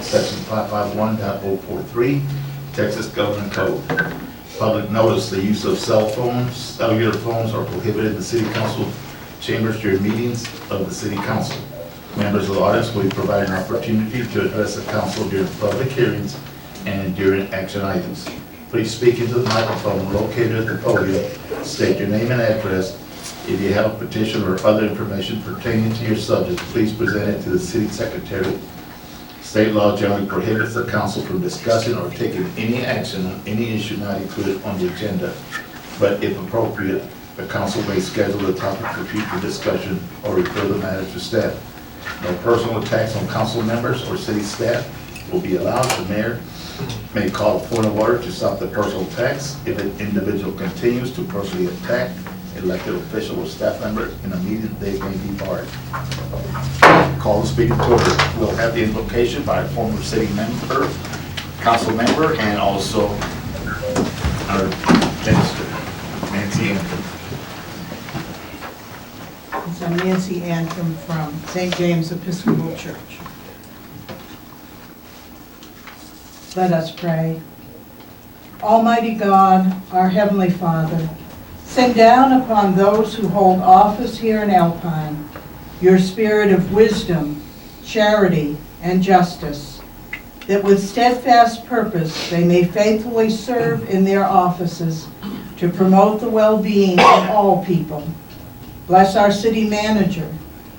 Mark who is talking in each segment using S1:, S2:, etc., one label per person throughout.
S1: Act, Section 551.043, Texas Government Code. Public notice: the use of cell phones, cellular phones are prohibited in the City Council chambers during meetings of the City Council. Members of the audience will be provided an opportunity to address the council during public hearings and during action items. Please speak into the microphone located at the podium. State your name and address. If you have a petition or other information pertaining to your subject, please present it to the city secretary. State law generally prohibits the council from discussing or taking any action on any issue not included on the agenda. But if appropriate, the council may schedule the topic for future discussion or refer the matter to staff. No personal attacks on council members or city staff will be allowed. The mayor may call a point of order to stop the personal attacks. If an individual continues to personally attack elected official or staff member in a meeting, they may be barred. Call the speaker to order. We'll have the invocation by a former city member, council member, and also our minister, Nancy Antrim.
S2: So Nancy Antrim from St. James Episcopal Church. Let us pray. Almighty God, our Heavenly Father, send down upon those who hold office here in Alpine your spirit of wisdom, charity, and justice, that with steadfast purpose they may faithfully serve in their offices to promote the well-being of all people. Bless our city manager,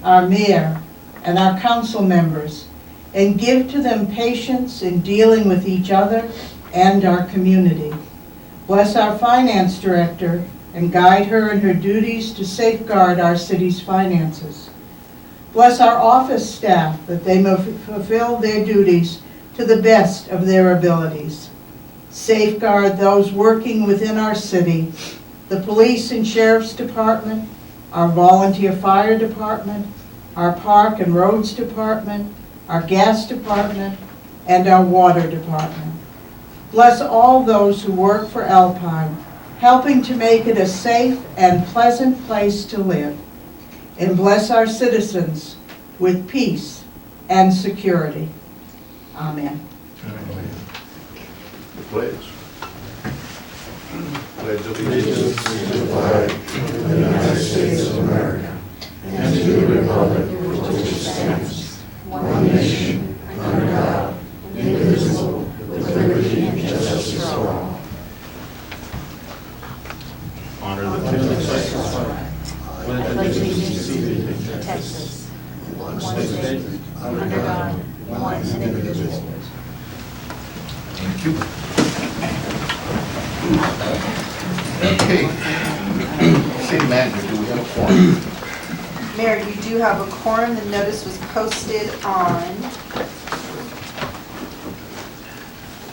S2: our mayor, and our council members, and give to them patience in dealing with each other and our community. Bless our finance director and guide her in her duties to safeguard our city's finances. Bless our office staff that they may fulfill their duties to the best of their abilities. Safeguard those working within our city, the police and sheriff's department, our volunteer fire department, our park and roads department, our gas department, and our water department. Bless all those who work for Alpine, helping to make it a safe and pleasant place to live. And bless our citizens with peace and security. Amen.
S1: Amen. The pledge. Pledge allegiance
S3: to the flag of the United States of America and to the republic for which it stands, one nation, under God, indivisible, with liberty and justice for all.
S1: Honor the flag.
S4: Pledge allegiance to Texas, one state, under God, one and indivisible.
S1: Thank you. Okay. City manager, do we have a quorum?
S5: Mayor, you do have a quorum. The notice was posted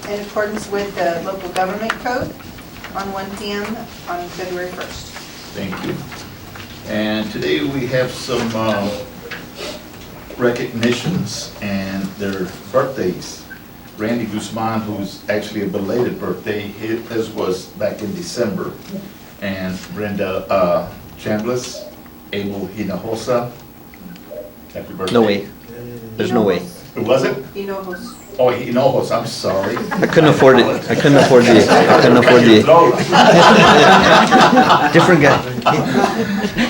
S5: in accordance with the local government code on 1 p.m. on February 1st.
S1: Thank you. And today we have some recognitions and their birthdays. Randy Guzman, who's actually a belated birthday, his was back in December. And Brenda Chambliss, Abel Hinojosa, happy birthday.
S6: No way. There's no way.
S1: Was it?
S5: You know who's...
S1: Oh, Hinojosa, I'm sorry.
S6: I couldn't afford it. I couldn't afford the. Different guy.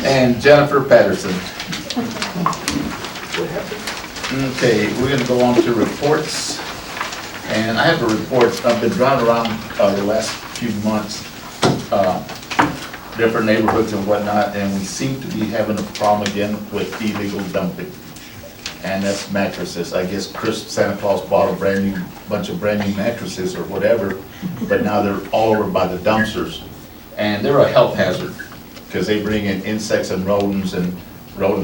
S1: And Jennifer Patterson. Okay, we're going to go on to reports. And I have a report. I've been driving around the last few months, different neighborhoods and whatnot, and we seem to be having a problem again with illegal dumping. And that's mattresses. I guess Santa Claus bought a bunch of brand new mattresses or whatever, but now they're all over by the dumpsters. And they're a health hazard because they bring in insects and rodents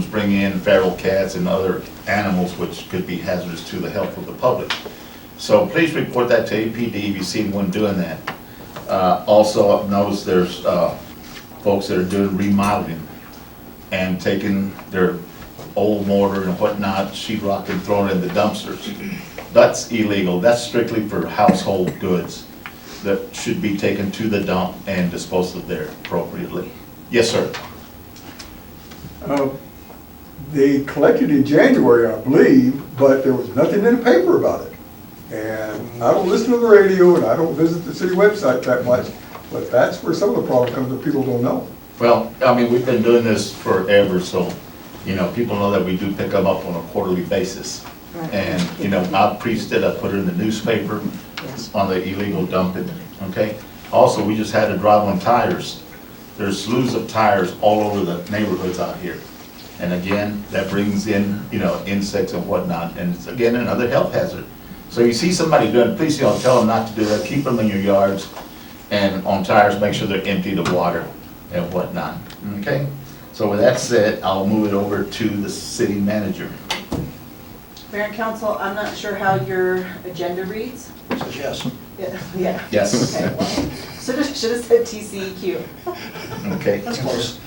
S1: bring in feral cats and other animals which could be hazardous to the health of the public. So please report that to APD if you see one doing that. Also, I've noticed there's folks that are doing remodeling and taking their old mortar and whatnot, sheetrock, and throwing it in the dumpsters. That's illegal. That's strictly for household goods that should be taken to the dump and disposed of there appropriately. Yes, sir.
S7: They collected in January, I believe, but there was nothing in the paper about it.
S3: And I don't listen to the radio and I don't visit the city website that much, but that's where some of the problem comes that people don't know.
S1: Well, I mean, we've been doing this forever, so, you know, people know that we do pick them up on a quarterly basis. And, you know, I preached it, I put it in the newspaper on the illegal dumping, okay? Also, we just had to drive on tires. There's slews of tires all over the neighborhoods out here. And again, that brings in, you know, insects and whatnot, and it's again another health hazard. So you see somebody doing it, please, you know, tell them not to do that, keep them in your yards, and on tires, make sure they're emptied of water and whatnot, okay? So with that said, I'll move it over to the city manager.
S5: Mayor and council, I'm not sure how your agenda reads.
S7: Says yes.
S5: Yeah.
S1: Yes.
S5: Okay, well, should have said TCEQ.
S1: Okay.
S7: That's close.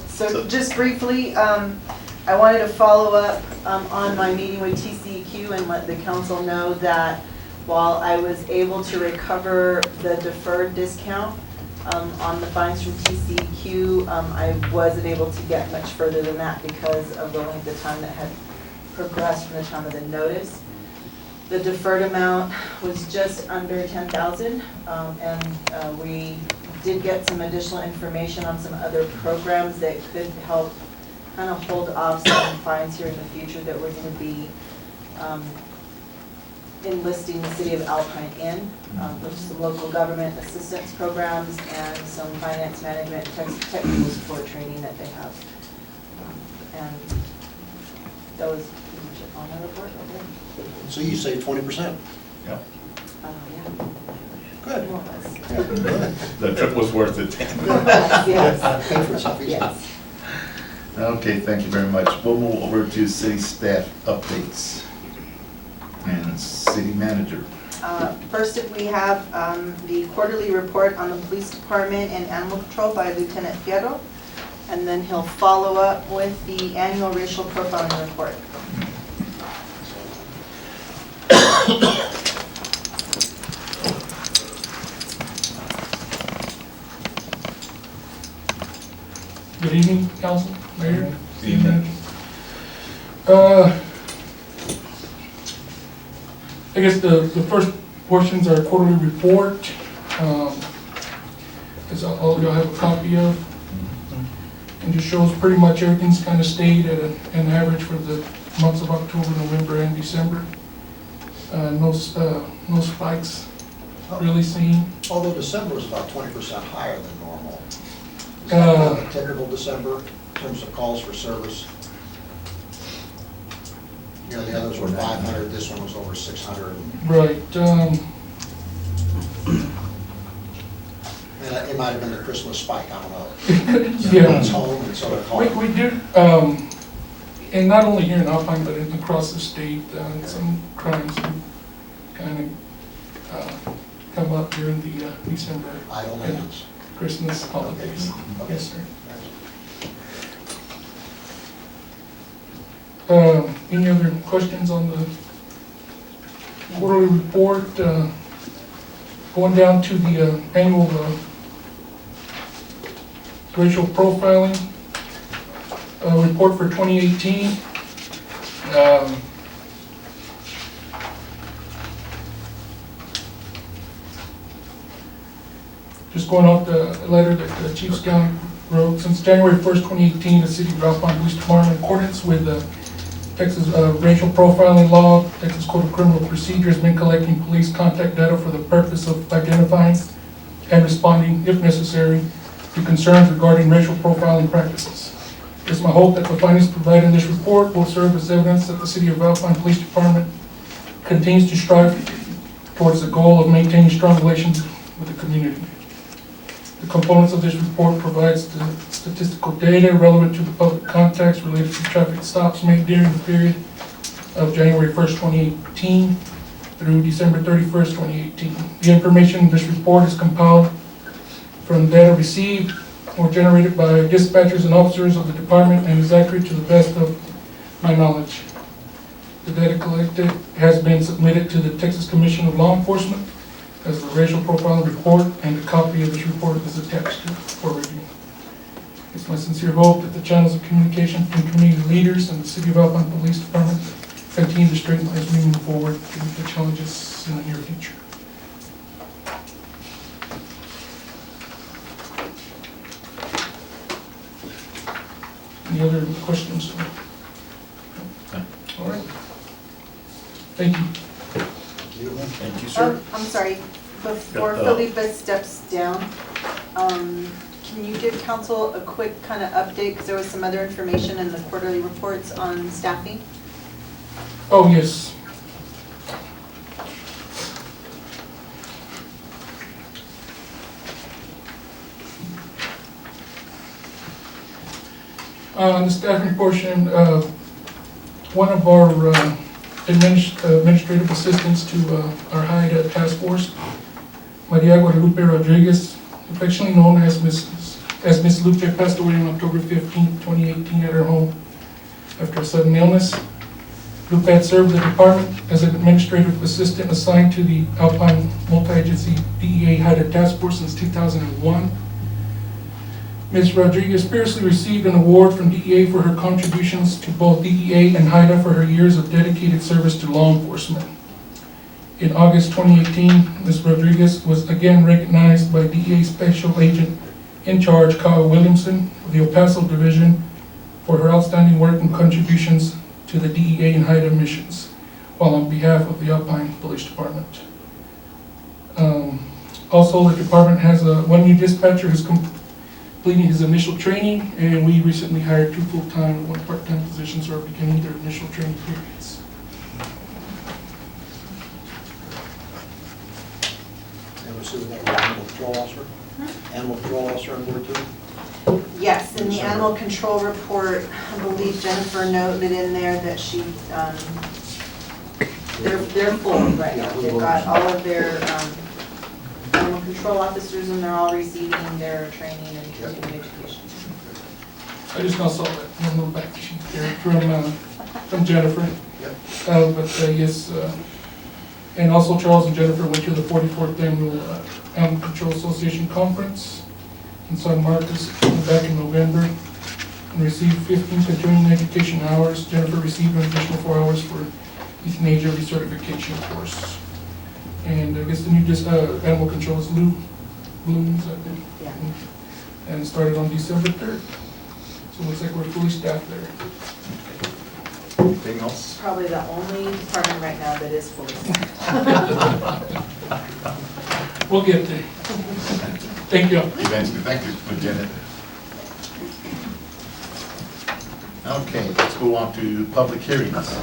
S5: So just briefly, I wanted to follow up on my meeting with TCEQ and let the council know that while I was able to recover the deferred discount on the fines from TCEQ, I wasn't able to get much further than that because of the length of time that had progressed from the time of the notice. The deferred amount was just under 10,000, and we did get some additional information on some other programs that could help kind of hold off some fines here in the future that we're going to be enlisting the city of Alpine in, which is some local government assistance programs and some finance management technical support training that they have. And that was pretty much it on my report. Okay.
S7: So you say 20%?
S1: Yep.
S5: Yeah.
S7: Good.
S5: More or less.
S1: The trip was worth it.
S5: Yes.
S7: Pay for itself easily.
S5: Yes.
S1: Okay, thank you very much. We'll move over to city staff updates and city manager.
S5: First, if we have the quarterly report on the police department and animal control by Lieutenant Fierro, and then he'll follow up with the annual racial profiling report.
S8: Good evening, council, mayor.
S1: Good evening.
S8: I guess the first portions are quarterly report. As all of y'all have a copy of. And just shows pretty much everything's kind of stayed at an average for the months of October, November, and December. No spikes really seen.
S7: Although December was about 20% higher than normal. Is that kind of a typical December in terms of calls for service? You know, the others were 500, this one was over 600.
S8: Right.
S7: And it might have been the Christmas spike, I don't know.
S8: Yeah.
S7: It's home and so they're calling.
S8: We do, and not only here in Alpine, but across the state, some crimes kind of come up during the December
S7: Idle
S8: and
S7: hands.
S8: Christmas holidays.
S7: Okay.
S8: Yes, sir. Any other questions on the quarterly report? Going down to the annual racial profiling report for 2018. Just going off the letter that the Chief Scout wrote, since January 1st, 2018, the City of Alpine Police Department, in accordance with the Texas racial profiling law, Texas Code of Criminal Procedure, has been collecting police contact data for the purpose of identifying and responding, if necessary, to concerns regarding racial profiling practices. It's my hope that the findings provided in this report will serve as evidence that the City of Alpine Police Department continues to strive towards the goal of maintaining strong relations with the community. The components of this report provides the statistical data relevant to the public contacts related to traffic stops made during the period of January 1st, 2018 through December 31st, 2018. The information in this report is compiled from data received or generated by dispatchers and officers of the department and is accurate to the best of my knowledge. The data collected has been submitted to the Texas Commission of Law Enforcement as the racial profiling report, and a copy of this report is attached to for review. It's my sincere hope that the channels of communication between community leaders and the City of Alpine Police Department continue to strengthen as we move forward to meet the challenges in the near future. Any other questions? All right. Thank you.
S1: Thank you, sir.
S5: I'm sorry, before
S1: Yeah,
S5: Felipe steps down, can you give council a quick kind of update, because there was some other information in the quarterly reports on staffing?
S8: Oh, yes. On the staffing portion, one of our administrative assistants to our HIDA task force, Maria Guadalupe Rodriguez, affectionately known as Miss Lupe, passed away on October 15, 2018 at her home after a sudden illness. Lupe had served the department as an administrative assistant assigned to the Alpine Multi-Agency DEA HIDA task force since 2001. Ms. Rodriguez previously received an award from DEA for her contributions to both DEA and HIDA for her years of dedicated service to law enforcement. In August 2018, Ms. Rodriguez was again recognized by DEA Special Agent in Charge Kyle Williamson of the El Paso Division for her outstanding work and contributions to the DEA and HIDA missions, while on behalf of the Alpine Police Department. Also, the department has one new dispatcher who's completing his initial training, and we recently hired 2 full-time and 1 part-time positions who are beginning their initial training periods.
S7: And we're seeing that with animal control officer? Animal control officer on board too?
S5: Yes, in the animal control report, I believe Jennifer noted in there that she, they're full right now. They've got all of their animal control officers, and they're all receiving their training and continuing education.
S8: I just now saw that little back sheet there from Jennifer.
S7: Yep.
S8: Yes, and also Charles and Jennifer went to the 44th Annual Animal Control Association Conference in San Marcos back in November and received 15 continuing education hours. Jennifer received an additional 4 hours for euthanasia recertification course. And I guess the new animal control is Lou Blooms, I think.
S5: Yeah.
S8: And it started on December 3rd. So it looks like we're fully staffed there.
S1: Anything else?
S5: Probably the only department right now that is fully staffed.
S8: We'll get there. Thank you.
S1: Eventually, thank you, Lieutenant. Okay, let's go on to public hearings.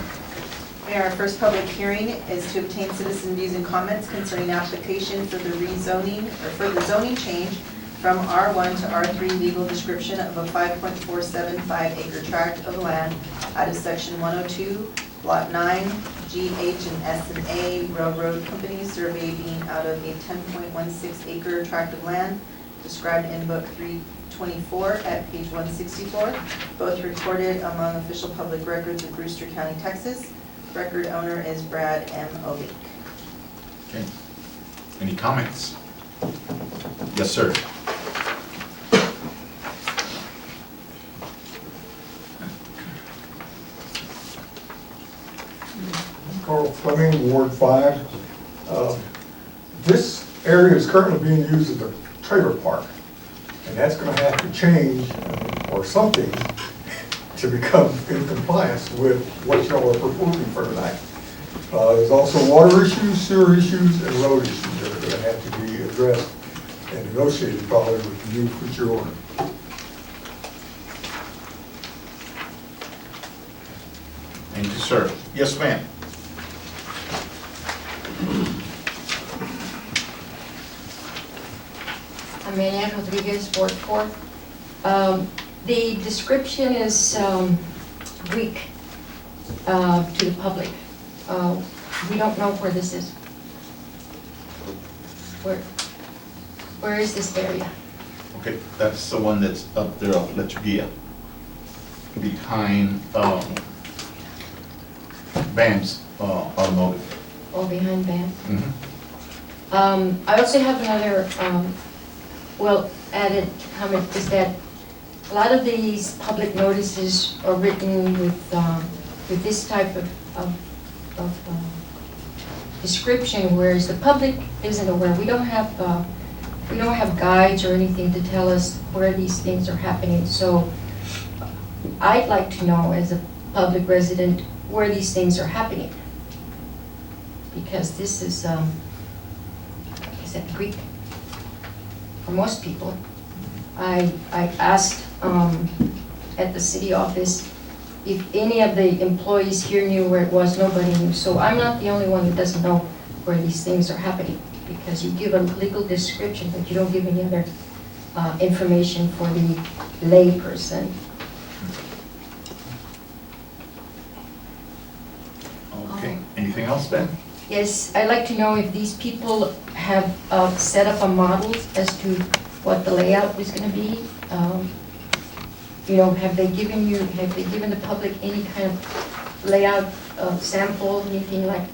S5: Our first public hearing is to obtain citizen views and comments concerning application for the rezoning, or for the zoning change from R1 to R3 legal description of a 5.475 acre tract of land out of section 102, lot 9, G, H, and S and A Railroad Company survey being out of a 10.16 acre tract of land described in book 324 at page 164, both recorded among official public records of Brewster County, Texas. Record owner is Brad M. Ovick.
S1: Okay. Any comments? Yes, sir.
S3: Carl Fleming, Ward 5. This area is currently being used as a trailer park, and that's going to have to change or something to become in compliance with what y'all are proposing for tonight. There's also water issues, sewer issues, and road issues that are going to have to be addressed and negotiated probably with the new future owner.
S1: Thank you, sir. Yes, ma'am.
S9: Amelia Rodriguez, Ward 4. The description is weak to the public. We don't know where this is. Where is this area?
S1: Okay, that's the one that's up there off Lechuguilla, behind BAM's automotive.
S9: Oh, behind Van?
S1: Mhm.
S9: I also have another, added comment is that a lot of these public notices are written with this type of description, whereas the public isn't aware. We don't have guides or anything to tell us where these things are happening. So I'd like to know, as a public resident, where these things are happening. Because this is that Greek for most people. I asked at the city office if any of the employees here knew where it was. Nobody knew. So I'm not the only one who doesn't know where these things are happening, because you give a legal description, but you don't give any other information for the lay person.
S1: Okay, anything else, Ben?
S9: Yes, I'd like to know if these people have set up a model as to what the layout is going to be. You know, have they given the public any kind of layout sample, anything like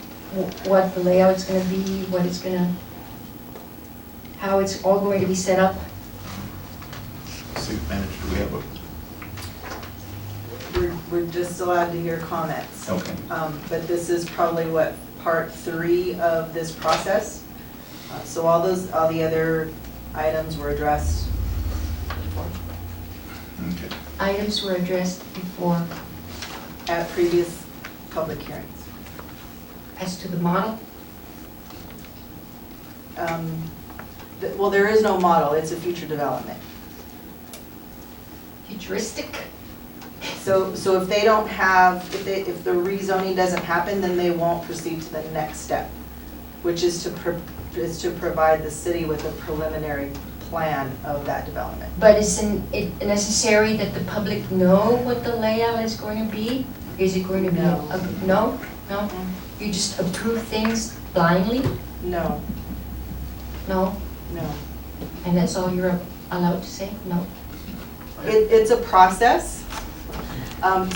S9: what the layout is going to be, how it's all going to be set up?
S1: City manager, do we have a,
S5: We're just allowed to hear comments.
S1: okay.
S5: But this is probably what, part 3 of this process. So all the other items were addressed before,
S1: Okay.
S9: Items were addressed before
S5: at previous public hearings.
S9: as to the model.
S5: Well, there is no model, it's a future development.
S9: Futuristic.
S5: So if they don't have, if the rezoning doesn't happen, then they won't proceed to the next step, which is to provide the city with a preliminary plan of that development.
S9: But isn't it necessary that the public know what the layout is going to be? Is it going to be,
S5: No.
S9: No? No? You just approve things blindly?
S5: No,
S9: No?
S5: no.
S9: And that's all you're allowed to say? No?
S5: It's a process.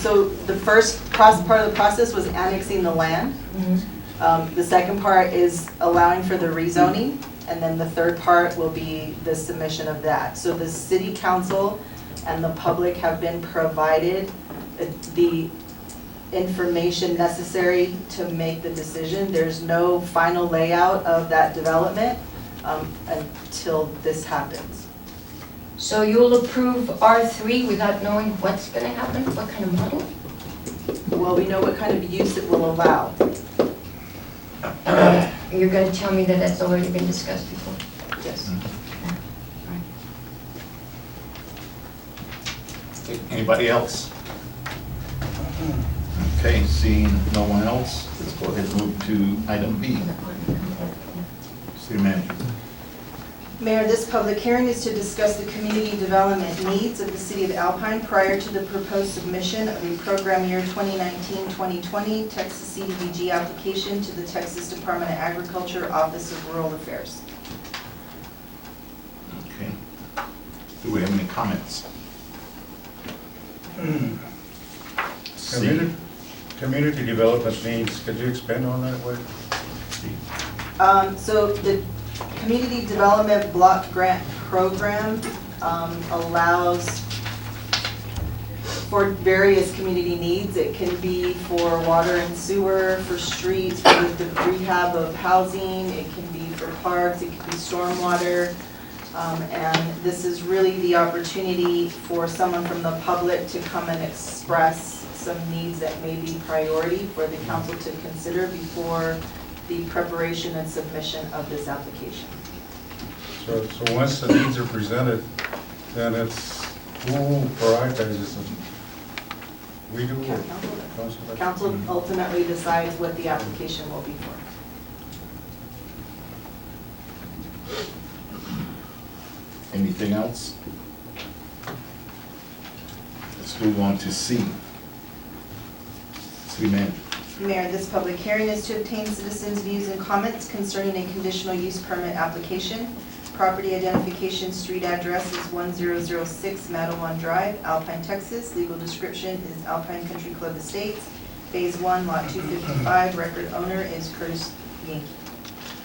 S5: So the first part of the process was annexing the land.
S9: Mhm.
S5: The second part is allowing for the rezoning, and then the third part will be the submission of that. So the city council and the public have been provided the information necessary to make the decision. There's no final layout of that development until this happens.
S9: So you'll approve R3 without knowing what's going to happen? What kind of model?
S5: Well, we know what kind of use it will allow.
S9: You're going to tell me that that's already been discussed before?
S5: Yes.
S1: Anybody else? Okay, seeing no one else, let's go ahead and move to item B. City manager.
S5: Mayor, this public hearing is to discuss the community development needs of the city of Alpine prior to the proposed submission of a program year 2019-2020 Texas CDBG application to the Texas Department of Agriculture, Office of Rural Affairs.
S1: Okay. Do we have any comments?
S3: Community development needs, could you expand on that, Wade?
S5: So the Community Development Block Grant Program allows for various community needs. It can be for water and sewer, for streets, for the rehab of housing, it can be for parks, it can be stormwater. And this is really the opportunity for someone from the public to come and express some needs that may be priority for the council to consider before the preparation and submission of this application.
S3: So once the needs are presented, then it's who prioritizes them? We do, or council?
S5: Council ultimately decides what the application will be for.
S1: Anything else? Let's move on to C. City manager.
S5: Mayor, this public hearing is to obtain citizens' views and comments concerning a conditional use permit application. Property identification, street address is 1006 Madawan Drive, Alpine, Texas. Legal description is Alpine Country Club Estates. Phase 1, lot 255. Record owner is Curtis Yankee.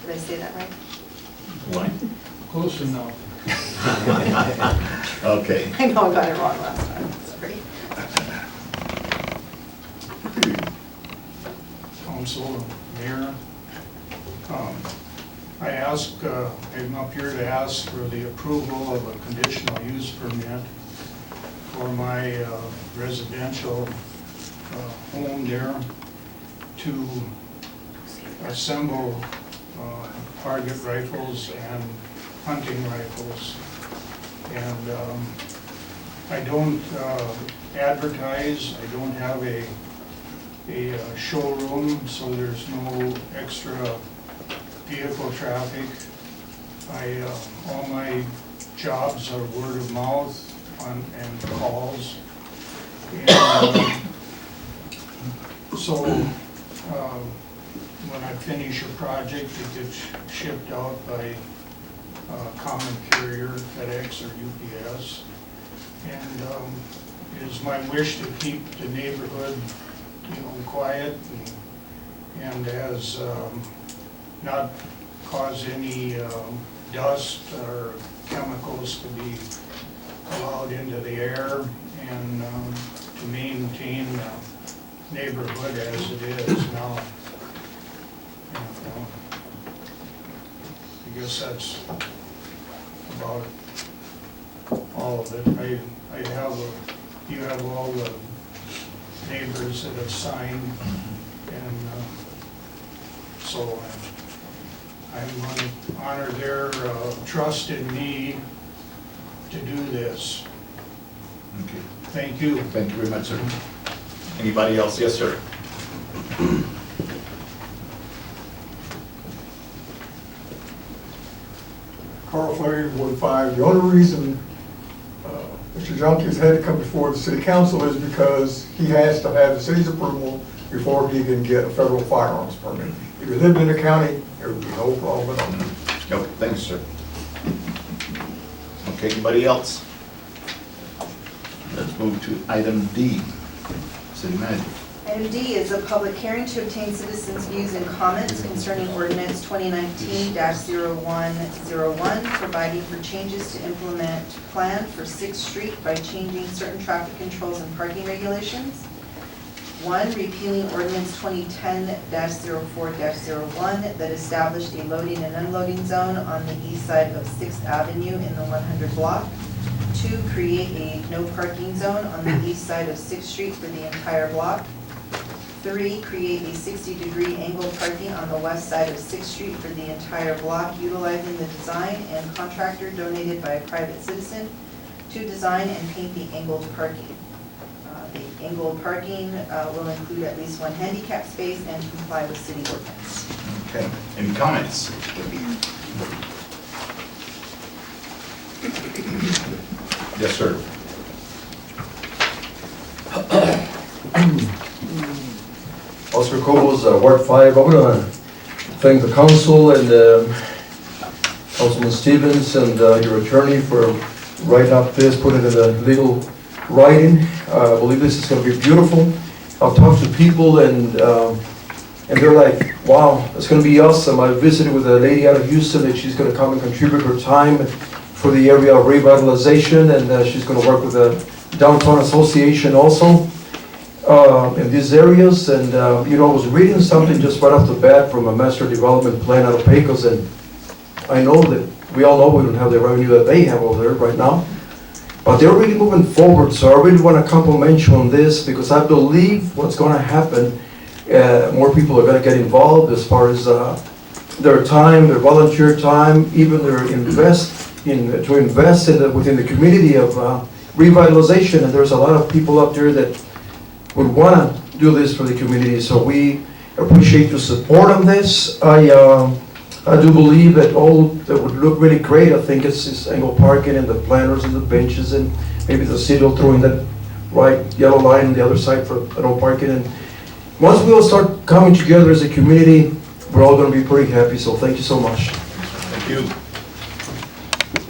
S5: Did I say that right?
S1: Why?
S8: Close enough.
S1: Okay.
S5: I know I got it wrong last time. Sorry.
S3: council, mayor. I'm up here to ask for the approval of a conditional use permit for my residential home there to assemble target rifles and hunting rifles. And I don't advertise, I don't have a showroom, so there's no extra vehicle traffic. All my jobs are word of mouth and calls. And so when I finish a project, it gets shipped out by common carrier, FedEx or UPS. And it is my wish to keep the neighborhood, quiet and as not cause any dust or chemicals to be allowed into the air, and to maintain the neighborhood as it is now. And, I guess that's about all of it. You have all the neighbors that have signed, and so I'm going to honor their trust in me to do this.
S1: Okay.
S3: Thank you.
S1: Thank you very much, sir. Anybody else? Yes, sir.
S10: Carl Flaherty, Ward 5. The only reason Mr. Junkies had to come before the city council is because he has to have the city's approval before he can get a federal firearms permit. If he lived in the county, there would be no problem at all.
S1: Okay, thanks, sir. Okay, anybody else? Let's move to item D, city manager.
S5: Item D is a public hearing to obtain citizens' views and comments concerning ordinance 2019-0101, providing for changes to implement plan for 6th Street by changing certain traffic controls and parking regulations. 1, repealing ordinance 2010-04-01 that established a loading and unloading zone on the east side of 6th Avenue in the 100 block. 2, create a no parking zone on the east side of 6th Street for the entire block. 3, create a 60-degree angled parking on the west side of 6th Street for the entire block, utilizing the design and contractor donated by a private citizen to design and paint the angled parking. The angled parking will include at least 1 handicap space and comply with city ordinance.
S1: Okay, any comments? Yes, sir.
S11: Oscar Cobos, Ward 5. I want to thank the council and Councilman Stevens and your attorney for writing up this, putting it in the legal writing. I believe this is going to be beautiful. I've talked to people and they're like, wow, it's going to be awesome. I visited with a lady out of Houston that she's going to come and contribute her time for the area of revitalization, and she's going to work with the Downtown Association also in these areas. And I was reading something just right off the bat from a master development plan out of Pecos, and I know that we all know we don't have the revenue that they have over there right now, but they're really moving forward. So I really want to compliment you on this, because I believe what's going to happen, more people are going to get involved as far as their time, their volunteer time, even their invest within the community of revitalization. And there's a lot of people up there that would want to do this for the community. So we appreciate your support on this. I do believe that all that would look really great, I think it's this angle parking and the planters and the benches, and maybe the city will throw in that right yellow line on the other side for no parking. And once we all start coming together as a community, we're all going to be pretty happy. So thank you so much.
S1: Thank you.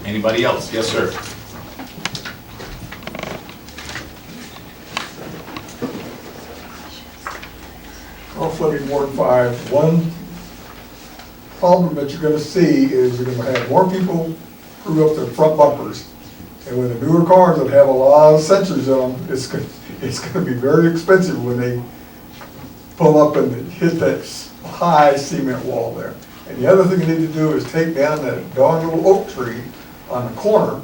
S1: Anybody else? Yes, sir.
S10: Carl Flaherty, Ward 5. One problem that you're going to see is you're going to have more people screw up their front bumpers. And when the newer cars that have a lot of sensors on them, it's going to be very expensive when they pull up and hit that high cement wall there. And the other thing you need to do is take down that darn little oak tree on the corner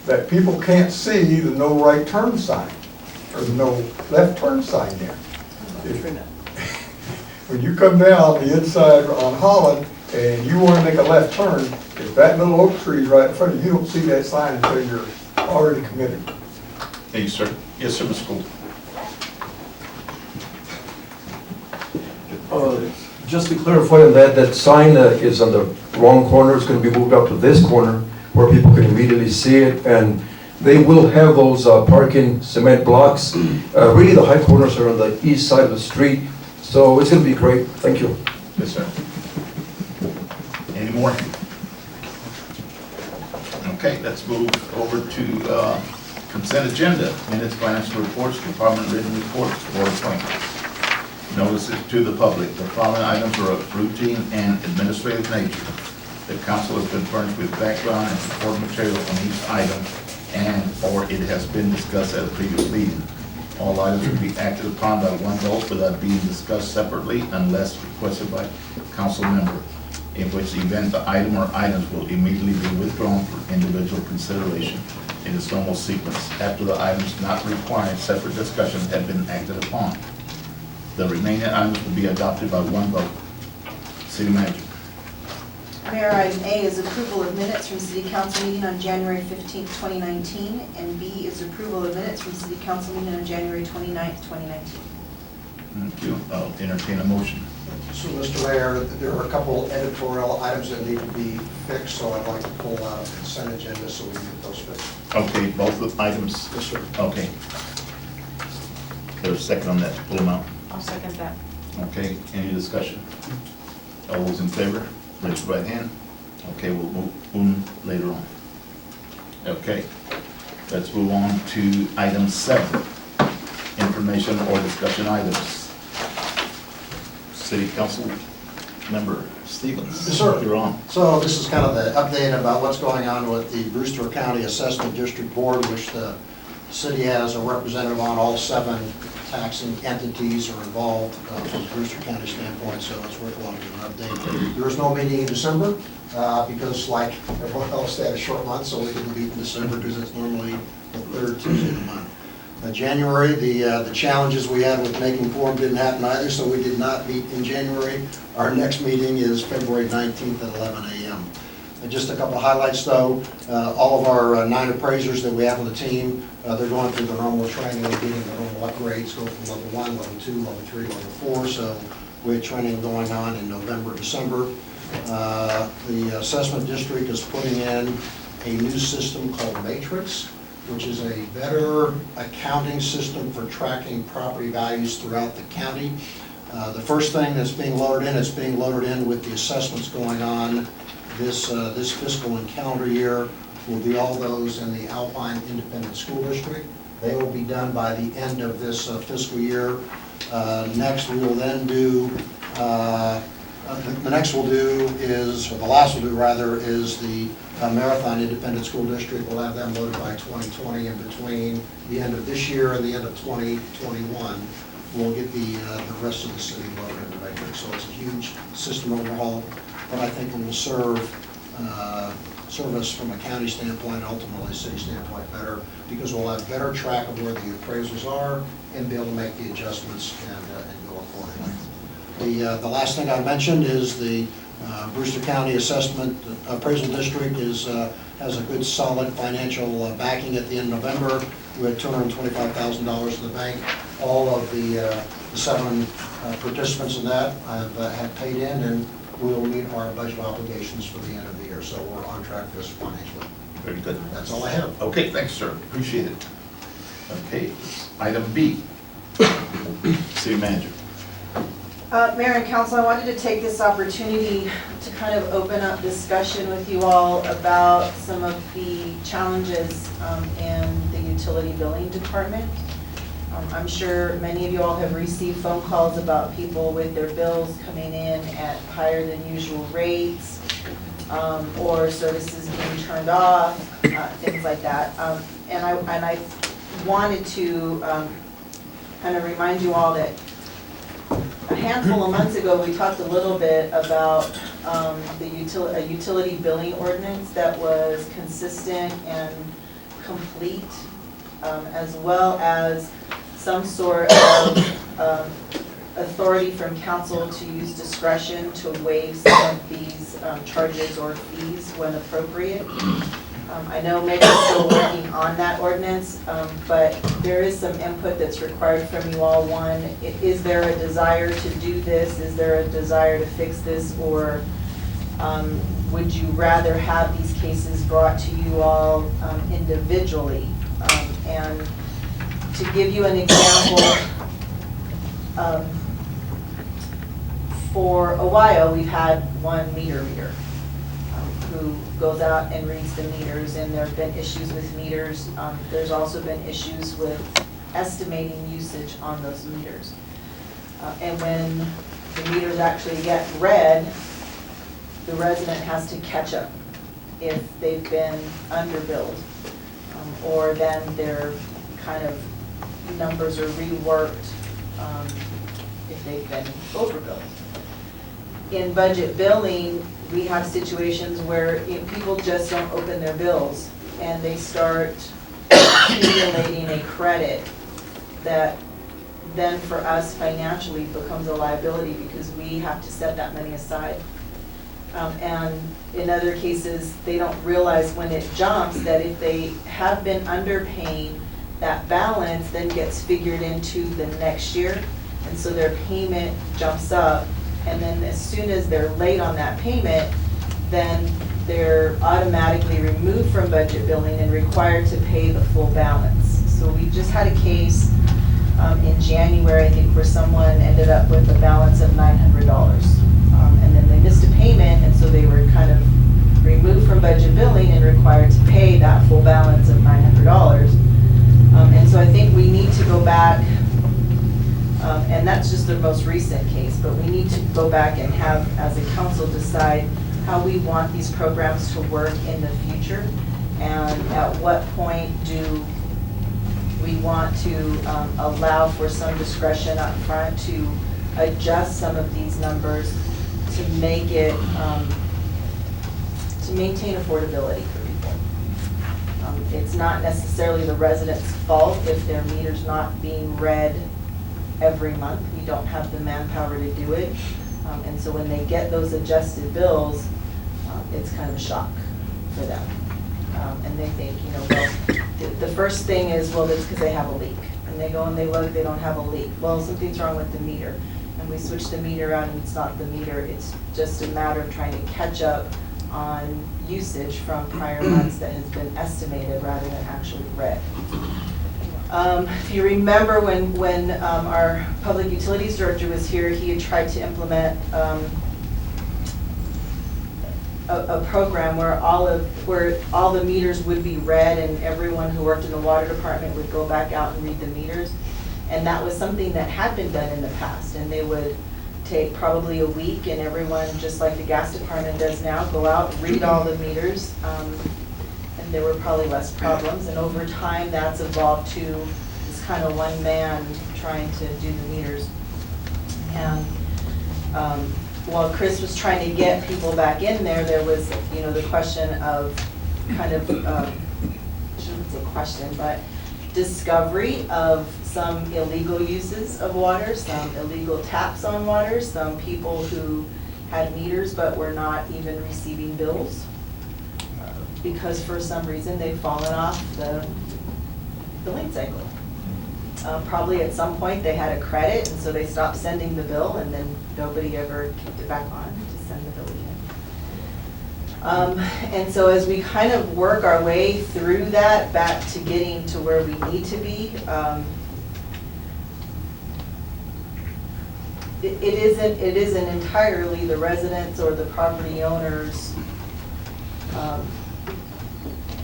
S10: that people can't see the no right turn sign, or the no left turn sign there. When you come down the inside on Holland and you want to make a left turn, if that little oak tree is right in front of you, you don't see that sign until you're already committed.
S1: Thank you, sir. Yes, sir, Mr. Gould.
S11: Just to clarify on that, that sign is on the wrong corner. It's going to be moved up to this corner where people can immediately see it. And they will have those parking cement blocks. Really, the high corners are on the east side of the street. So it's going to be great. Thank you.
S1: Yes, sir. Any more? Okay, let's move over to consent agenda. Minutes, financial reports, department written reports, board appointments. Notices to the public. The following items are of routine and administrative nature. The council has been furnished with background and support material on each item and/or it has been discussed at a previous meeting. All items will be acted upon by one vote without being discussed separately unless requested by council member, in which event the item or items will immediately be withdrawn for individual consideration in its normal sequence after the items not requiring separate discussion have been acted upon. The remaining items will be adopted by one vote. City manager.
S5: Mayor, item A is approval of minutes from city council meeting on January 15th, 2019, and B is approval of minutes from city council meeting on January 29th, 2019.
S1: Thank you. I'll entertain a motion.
S7: So, Mr. Mayor, there are a couple editorial items that need to be fixed, so I'd like to pull out a consent agenda so we can get those fixed.
S1: Okay, both of items?
S7: Yes, sir.
S1: Okay. There's a second on that, to pull them out.
S4: I'll second that.
S1: Okay, any discussion? All those in favor, raise your right hand. Okay, we'll move later on. Okay, let's move on to item 7, information or discussion items. City Council Member Stevens.
S7: Yes, sir.
S1: You're on.
S7: So this is kind of the update about what's going on with the Brewster County Assessment District Board, which the city has a representative on. All 7 taxing entities are involved from the Brewster County standpoint, so it's worthwhile to give an update. There was no meeting in December because, like everyone else, they had a short month, so we didn't meet in December because it's normally the 3rd Tuesday of the month. January, the challenges we had with making quorum didn't happen either, so we did not meet in January. Our next meeting is February 19th at 11 a.m. Just a couple of highlights, though. All of our 9 appraisers that we have on the team, they're going through the normal training and getting the normal upgrades, go from level 1, level 2, level 3, level 4. So we had training going on in November, December. The assessment district is putting in a new system called Matrix, which is a better accounting system for tracking property values throughout the county. The first thing that's being loaded in, it's being loaded in with the assessments going on this fiscal and calendar year, will be all those in the Alpine Independent School District. They will be done by the end of this fiscal year. Next, we will then do, the next we'll do is, or the last we'll do rather, is the Marathon Independent School District. We'll have them loaded by 2020, and between the end of this year and the end of 2021, we'll get the rest of the city loaded into Matrix. So it's a huge system overhaul, but I think it will serve us from a county standpoint, and ultimately a city standpoint better, because we'll have better track of where the appraisals are and be able to make the adjustments and go accordingly. The last thing I mentioned is the Brewster County Assessment Appraisal District has a good solid financial backing at the end of November. We had $225,000 in the bank. All of the 7 participants in that have paid in, and we'll meet our budget obligations for the end of the year. So we're on track for this financially.
S1: Very good.
S7: That's all I have.
S1: Okay, thanks, sir. Appreciate it. Okay, item B. City manager.
S5: Mayor and council, I wanted to take this opportunity to kind of open up discussion with you all about some of the challenges in the utility billing department. I'm sure many of you all have received phone calls about people with their bills coming in at higher than usual rates, or services being turned off, things like that. And I wanted to kind of remind you all that handful of months ago, we talked a little bit about a utility billing ordinance that was consistent and complete, as well as some sort of authority from council to use discretion to waive some of these charges or fees when appropriate. I know Megan's still working on that ordinance, but there is some input that's required from you all. One, is there a desire to do this? Is there a desire to fix this? Or would you rather have these cases brought to you all individually? And to give you an example, for a while, we've had one meter reader who goes out and reads the meters, and there have been issues with meters. There's also been issues with estimating usage on those meters. And when the meters actually get read, the resident has to catch up if they've been underbilled, or then their kind of numbers are reworked if they've been overbilled. In budget billing, we have situations where people just don't open their bills and they start accumulating a credit that then for us financially becomes a liability because we have to set that money aside. And in other cases, they don't realize when it jumps that if they have been underpaying, that balance then gets figured into the next year. And so their payment jumps up. And then as soon as they're late on that payment, then they're automatically removed from budget billing and required to pay the full balance. So we just had a case in January, I think, where someone ended up with a balance of $900. And then they missed a payment, and so they were kind of removed from budget billing and required to pay that full balance of $900. And so I think we need to go back, and that's just the most recent case, but we need to go back and have, as a council, decide how we want these programs to work in the future, and at what point do we want to allow for some discretion up front to adjust some of these numbers to make it, to maintain affordability for people. It's not necessarily the resident's fault if their meter's not being read every month. We don't have the manpower to do it. And so when they get those adjusted bills, it's kind of a shock for them. And they think, well, the first thing is, well, that's because they have a leak. And they go and they look, they don't have a leak. Well, something's wrong with the meter. And we switch the meter out and it's not the meter. It's just a matter of trying to catch up on usage from prior months that has been estimated rather than actually read. If you remember when our public utilities director was here, he had tried to implement a program where all the meters would be read and everyone who worked in the water department would go back out and read the meters. And that was something that had been done in the past, and they would take probably a week, and everyone, just like the gas department does now, go out, read all the meters, and there were probably less problems. And over time, that's evolved to this kind of one man trying to do the meters. And while Chris was trying to get people back in there was, the question of kind of, I shouldn't say question, but discovery of some illegal uses of water, some illegal taps on water, some people who had meters but were not even receiving bills because for some reason they've fallen off the billing cycle. Probably at some point they had a credit and so they stopped sending the bill and then nobody ever kicked it back on to send the bill again. And so as we kind of work our way through that back to getting to where we need to be, it isn't entirely the residents or the property owners'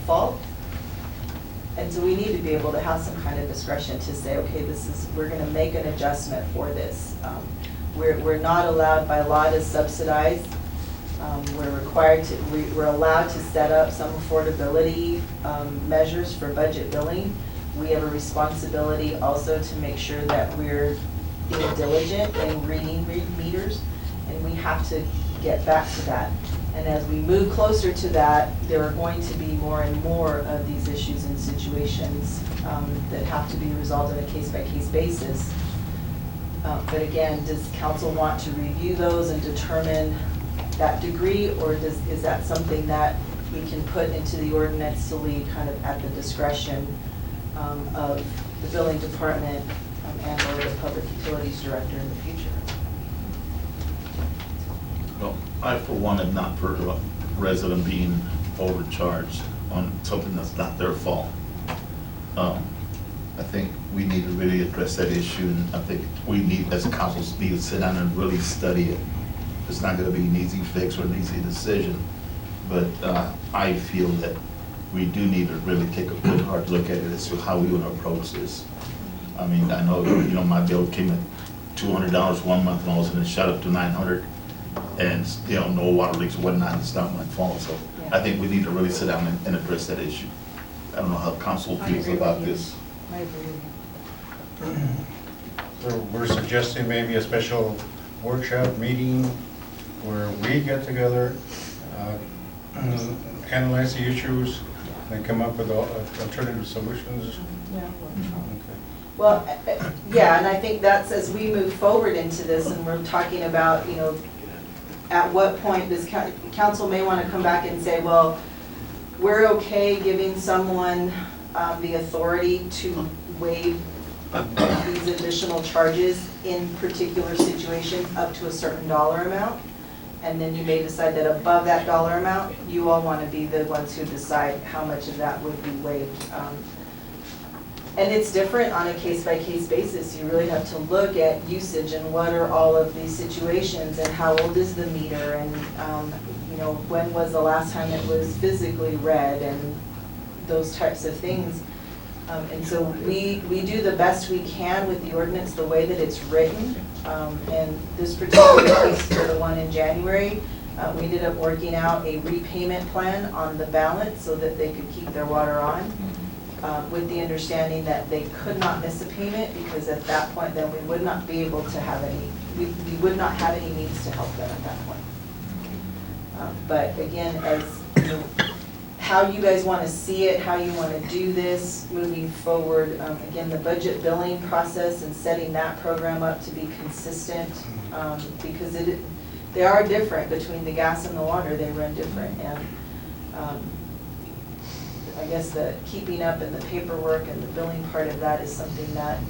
S5: fault. And so we need to be able to have some kind of discretion to say, okay, we're going to make an adjustment for this. We're not allowed by law to subsidize. We're allowed to set up some affordability measures for budget billing. We have a responsibility also to make sure that we're being diligent and reading meters, and we have to get back to that. And as we move closer to that, there are going to be more and more of these issues and situations that have to be resolved on a case-by-case basis. But again, does council want to review those and determine that degree, or is that something that we can put into the ordinance to leave kind of at the discretion of the building department and or the public utilities director in the future?
S1: Well, I for one am not for a resident being overcharged on something that's not their fault. I think we need to really address that issue, and I think we need, as a council, need to sit down and really study it. It's not gonna be an easy fix or an easy decision, but I feel that we do need to really take a good hard look at it as to how we want to approach this. I mean, I know, my bill came at $200 one month, and all of a sudden it shot up to $900, and, no water leaks, whatnot, it's not my fault, so I think we need to really sit down and address that issue. I don't know how council
S5: I
S1: feels
S5: agree
S1: about
S5: with you.
S1: this.
S5: I agree with you.
S3: So we're suggesting maybe a special workshop meeting where we get together, analyze the issues, and come up with alternative solutions.
S5: Yeah.
S3: Okay.
S5: Well, yeah, and I think that's as we move forward into this, and we're talking about, at what point does council may want to come back and say, well, we're okay giving someone the authority to waive these additional charges in particular situations up to a certain dollar amount. And then you may decide that above that dollar amount, you all want to be the ones who decide how much of that would be waived. And it's different on a case-by-case basis. You really have to look at usage and what are all of these situations and how old is the meter and, when was the last time it was physically read and those types of things. And so we do the best we can with the ordinance the way that it's written. And this particular case for the one in January, we ended up working out a repayment plan on the balance so that they could keep their water on. With the understanding that they could not miss a payment, because at that point then we would not be able to have any, we would not have any means to help them at that point. But again, as how you guys want to see it, how you want to do this moving forward, again, the budget billing process and setting that program up to be consistent, because they are different between the gas and the water, they run different. And I guess the keeping up and the paperwork and the billing part of that is something that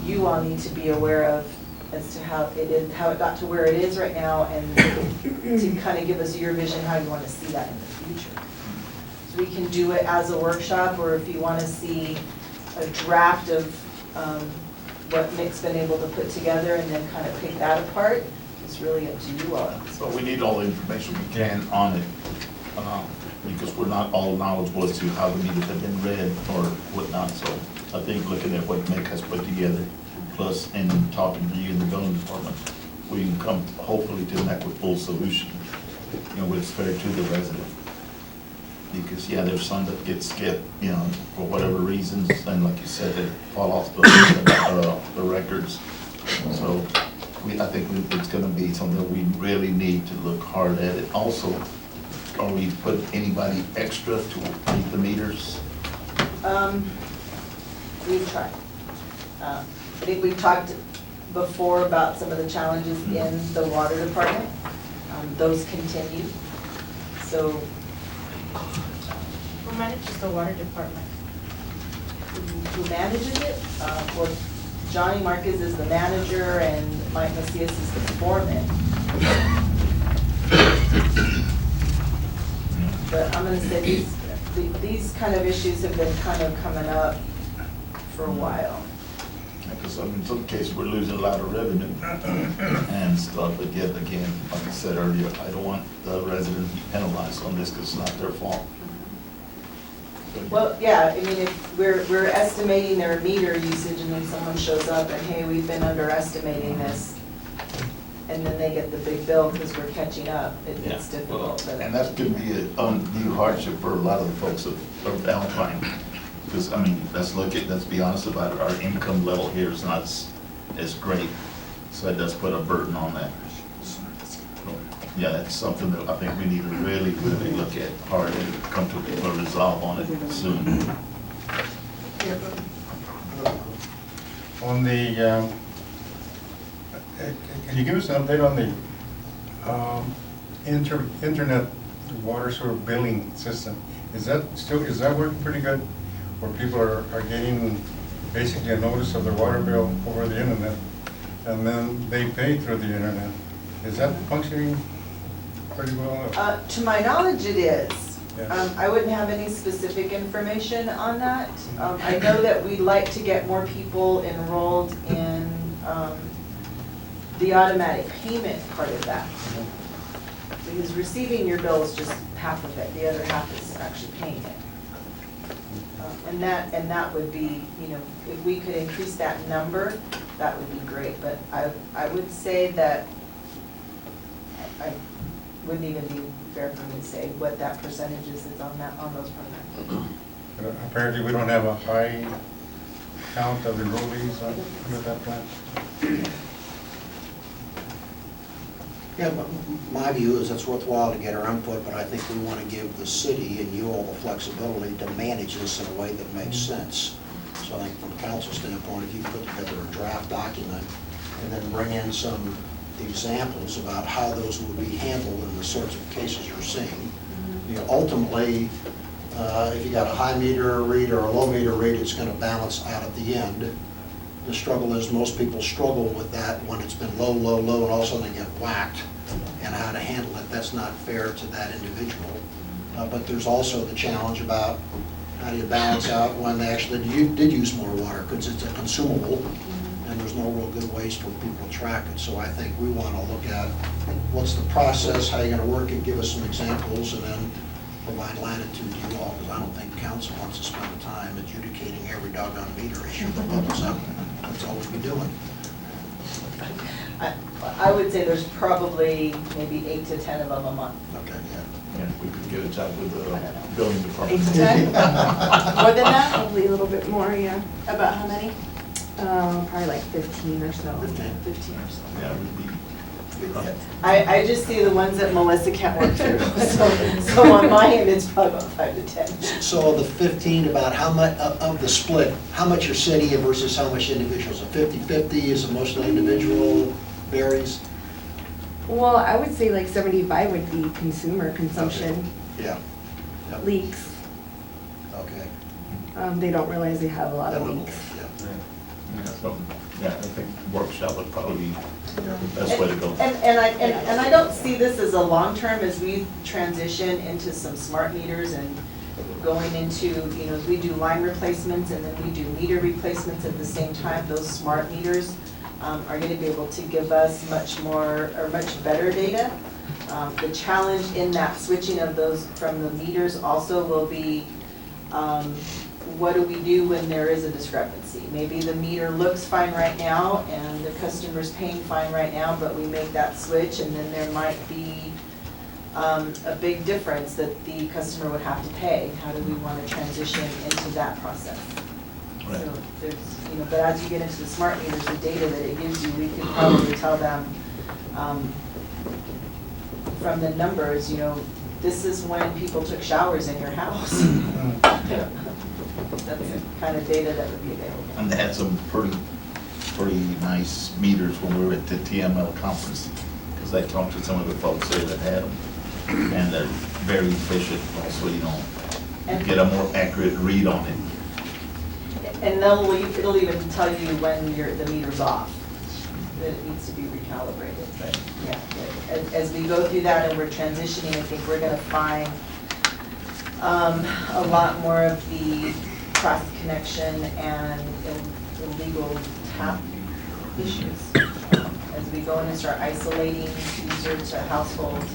S5: you all need to be aware of as to how it got to where it is right now, and to kind of give us your vision how you want to see that in the future. So we can do it as a workshop, or if you want to see a draft of what Nick's been able to put together and then kind of pick that apart, it's really up to you all.
S1: So we need all the information we can on it, because we're not all knowledgeable as to how the meters have been read or whatnot. So I think looking at what Nick has put together, plus in talking to you in the building department, we can come hopefully to an equitable solution, what's fair to the resident. Because there's some that get skipped, for whatever reasons, and like you said, they fall off the records. So I think it's going to be something that we really need to look hard at it. Also, are we put anybody extra to read the meters?
S5: We've tried. I think we've talked before about some of the challenges in the water department. Those continue. So.
S4: Who manages the water department?
S5: Who manages it? Well, Johnny Marquez is the manager and Mike Macias is the foreman. But I'm going to say these kind of issues have been kind of coming up for a while.
S1: Because in some cases, we're losing a lot of revenue and stuff, but yet again, like I said earlier, I don't want the resident to be penalized on this because it's not their fault.
S5: Well, yeah, I mean, if we're estimating their meter usage and then someone shows up and, hey, we've been underestimating this, and then they get the big bill because we're catching up, it's difficult.
S1: Well, and that could be a undue hardship for a lot of the folks of Alpine. Because, I mean, let's be honest about it, our income level here is not is great. So it does put a burden on that. So, yeah, that's something that I think we need to really, really look at hard and come to a resolve on it soon.
S3: On the, can you give us an update on the internet water sewer billing system? Is that working pretty good? Where people are getting basically a notice of their water bill over the internet, and then they pay through the internet. Is that functioning pretty well?
S5: To my knowledge, it is.
S3: Yeah.
S5: I wouldn't have any specific information on that. I know that we'd like to get more people enrolled in the automatic payment part of that. Because receiving your bill is just half of it, the other half is actually paying it. And that would be, you know, if we could increase that number, that would be great. But I would say that I wouldn't even be fair for me to say what that percentage is on those programs.
S3: Apparently, we don't have a high count of enrollees with that plan.
S7: Yeah, but my view is it's worthwhile to get our input, but I think we want to give the city and you all the flexibility to manage this in a way that makes sense. So I think from a council standpoint, if you put together a draft document and then bring in some examples about how those would be handled in the sorts of cases you're seeing, you know, ultimately, if you got a high meter read or a low meter read, it's going to balance out at the end. The struggle is most people struggle with that when it's been low, low, low, and all of a sudden they get whacked, and how to handle it. That's not fair to that individual. But there's also the challenge about how do you balance out when they actually did use more water, because it's a consumable, and there's no real good ways for people to track it. So I think we want to look at what's the process, how you're going to work it, give us some examples, and then provide latitude to you all, because I don't think council wants to spend the time adjudicating every doggone meter issue that bubbles up. That's all we'd be doing.
S5: I would say there's probably maybe 8 to 10 of them a month.
S7: Okay, yeah.
S1: Yeah, we could get a job with
S5: I don't know.
S1: the building department.
S5: 8 to 10? More than that?
S12: Probably a little bit more, yeah.
S5: About how many?
S12: Probably like 15 or so.
S5: 15 or so.
S1: Yeah, we'd be.
S5: I just see the ones that Melissa can't work through. So on my end, it's probably about 5 to 10.
S7: So the 15, about how much of the split, how much are city versus how much individuals? A 50-50, is it mostly individual, varies?
S12: Well, I would say like 75 would be consumer consumption,
S7: Yeah. Yep.
S12: leaks.
S7: Okay.
S12: They don't realize they have a lot of
S7: That'll-
S12: leaks.
S7: yeah.
S1: Yeah, so, yeah, I think workshop would probably be the best way to go.
S5: And I don't see this as a long-term as we transition into some smart meters and going into, you know, as we do line replacements and then we do meter replacements at the same time, those smart meters are going to be able to give us much more, or much better data. The challenge in that switching of those from the meters also will be, what do we do when there is a discrepancy? Maybe the meter looks fine right now and the customer's paying fine right now, but we make that switch and then there might be a big difference that the customer would have to pay. How do we want to transition into that process?
S1: Right.
S5: So there's, you know, but as you get into the smart meters, the data that it gives you, we could probably tell them from the numbers, you know, this is when people took showers in your house. That's the kind of data that would be available.
S1: And they had some pretty nice meters when we were at the TML conference, because I talked to some of the folks there that had them, and they're very efficient also, you know, get a more accurate read on it.
S5: And it'll even tell you when the meter's off, that it needs to be recalibrated. But yeah, as we go through that and we're transitioning, I think we're gonna find a lot more of the cross connection and illegal tap issues. As we go in and start isolating users to households,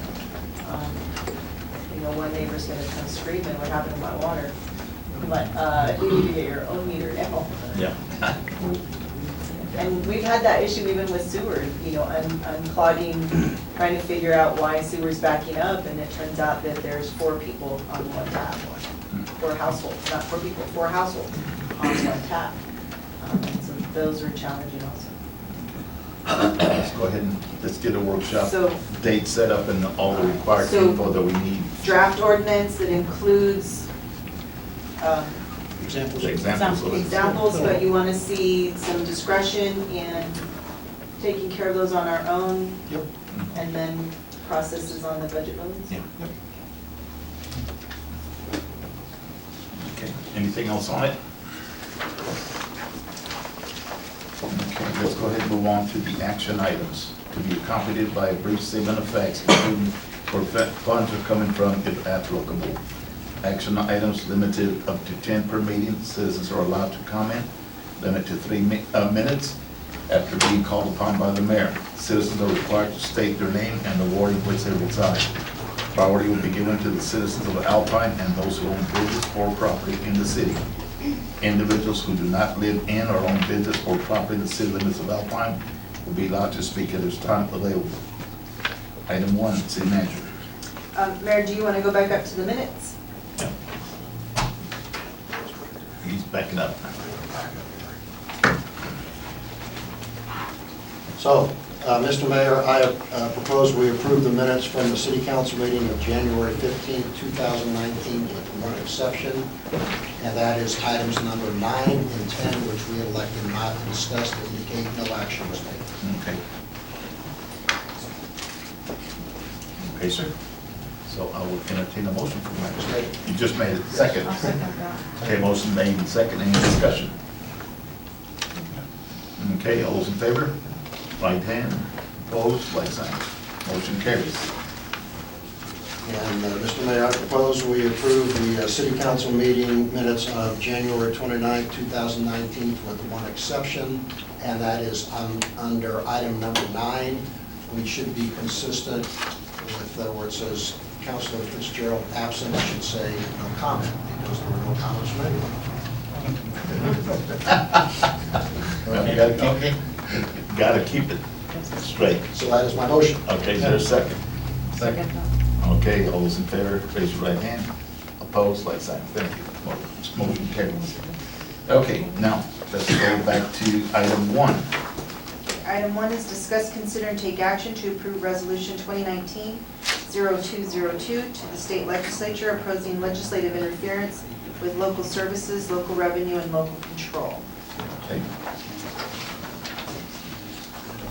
S5: you know, one neighbor's gonna come screaming, what happened to my water? I'm like, you need to get your own meter now.
S1: Yeah.
S5: And we've had that issue even with sewer, you know, unclogging, trying to figure out why sewer's backing up, and it turns out that there's 4 people on one tap. 4 households, not 4 people, 4 households on one tap. And so those are challenging also.
S1: Let's go ahead and, let's get a workshop
S5: So-
S1: date set up and all the required
S5: So-
S1: info that we need.
S5: Draft ordinance that includes
S7: Examples?
S1: The examples of it.
S5: examples, but you want to see some discretion in taking care of those on our own,
S7: Yep.
S5: and then processes on the budget votes?
S1: Yeah. Okay, anything else on it? Okay, let's go ahead and move on to the action items to be accompanied by a brief statement of facts, including where funds are coming from if applicable. Action items limited up to 10 per meeting. Citizens are allowed to comment, limit to 3 minutes after being called upon by the mayor. Citizens are required to state their name and the ward in which they reside. Priority will be given to the citizens of Alpine and those who own business or property in the city. Individuals who do not live in or own business or property in the city limits of Alpine will be allowed to speak at this time available. Item 1, city manager.
S5: Mayor, do you want to go back up to the minutes?
S1: He's backing up.
S7: So, Mr. Mayor, I propose we approve the minutes from the city council meeting of January 15, 2019, with one exception, and that is items number 9 and 10, which we elected not to discuss, that indicate no action was taken.
S1: Okay. Okay, sir. So I will entertain a motion for that. You just made it. Second.
S4: I'll second that.
S1: Okay, motion made and second. Any discussion? Okay, all those in favor? Right hand. Opposed? Like sign. Motion carries.
S7: And, Mr. Mayor, I propose we approve the city council meeting minutes of January 29, 2019, with one exception, and that is under item number 9. We should be consistent with where it says Councilor Fitzgerald absent, it should say no comment, because there were no comments from anyone.
S1: Well, you gotta keep it straight.
S7: So that is my motion.
S1: Okay, is there a second?
S4: Second.
S1: Okay, all those in favor, raise your right hand. Opposed, like sign. Thank you. Motion carries. Okay, now, let's go back to item 1.
S5: Item 1 is discuss, consider, and take action to approve Resolution 2019-0202 to the state legislature opposing legislative interference with local services, local revenue, and local control.
S1: Okay.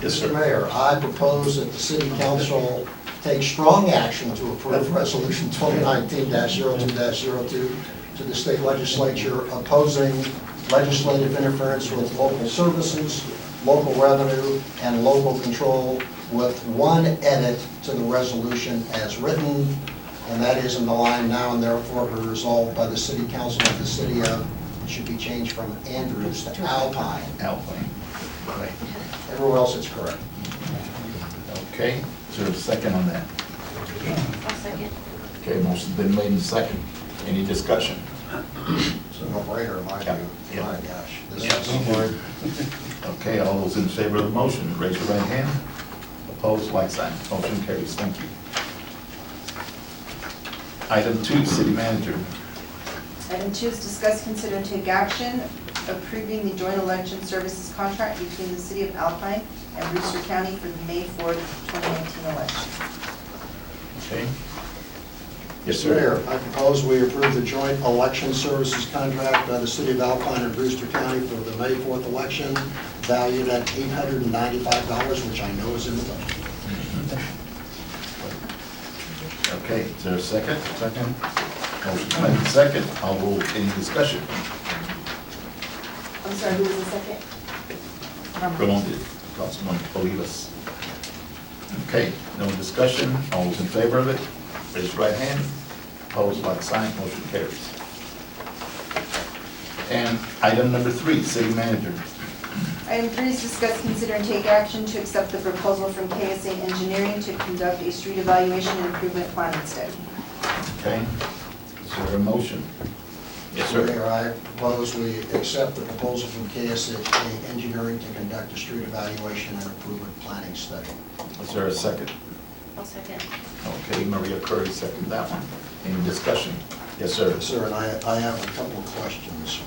S1: Yes,
S7: Mr.
S1: sir.
S7: Mayor, I propose that the city council take strong action to approve Resolution 2019-02-02 to the state legislature opposing legislative interference with local services, local revenue, and local control, with one edit to the resolution as written, and that is in the line now and therefore be resolved by the city council of the city of, it should be changed from Andrews to Alpine.
S1: Alpine. Right.
S7: Everywhere else it's correct.
S1: Okay, is there a second on that?
S4: I'll second.
S1: Okay, motion's been made and second. Any discussion?
S7: It's a no-brainer in my view.
S1: Yeah.
S7: My gosh. This
S1: Yeah.
S7: is-
S1: Okay, all those in favor of the motion, raise your right hand. Opposed, like sign. Motion carries. Thank you. Item 2, city manager.
S5: Item 2 is discuss, consider, and take action approving the joint election services contract between the city of Alpine and Brewster County for the May 4th, 2019 election.
S1: Okay. Yes,
S7: Mr.
S1: sir.
S7: Mayor, I propose we approve the joint election services contract by the city of Alpine and Brewster County for the May 4th election, valued at $895, which I know is in the budget.
S1: Okay, is there a second? Second. Motion made and second. I'll roll. Any discussion?
S5: I'm sorry, who was the second?
S1: Ramon did. Councilman Olivas. Okay, no discussion. All those in favor of it, raise your right hand. Opposed, like sign. Motion carries. And item number 3, city manager.
S5: Item 3 is discuss, consider, and take action to accept the proposal from KSA Engineering to conduct a street evaluation and improvement planning study.
S1: Okay, is there a motion? Yes,
S7: Mr.
S1: sir.
S7: Mayor, I propose we accept the proposal from KSA Engineering to conduct a street evaluation and improvement planning study.
S1: Is there a second?
S4: I'll second.
S1: Okay, Maria Curry seconded that one. Any discussion? Yes, sir.
S7: Sir, and I have a couple of questions.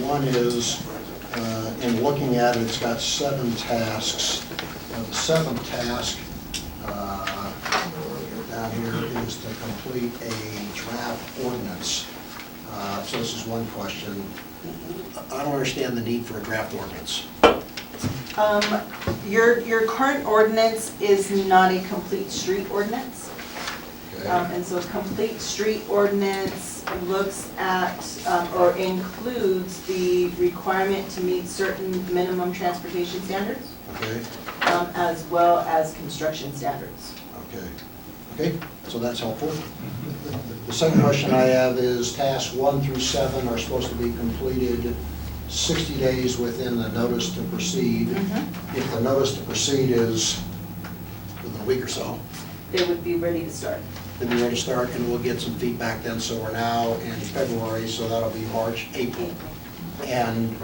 S7: One is, In looking at it, it's got 7 tasks. The 7th task down here is to complete a draft ordinance. So this is one question. I don't understand the need for a draft ordinance.
S5: Your current ordinance is not a complete street ordinance.
S7: Okay.
S5: And so a complete street ordinance looks at or includes the requirement to meet certain minimum transportation standards,
S7: Okay.
S5: as well as construction standards.
S7: Okay. Okay, so that's helpful. The second question I have is tasks 1 through 7 are supposed to be completed 60 days within the notice to proceed. If the notice to proceed is within a week or so,
S5: They would be ready to start.
S7: then we're ready to start, and we'll get some feedback then. So we're now in February, so that'll be March, April. And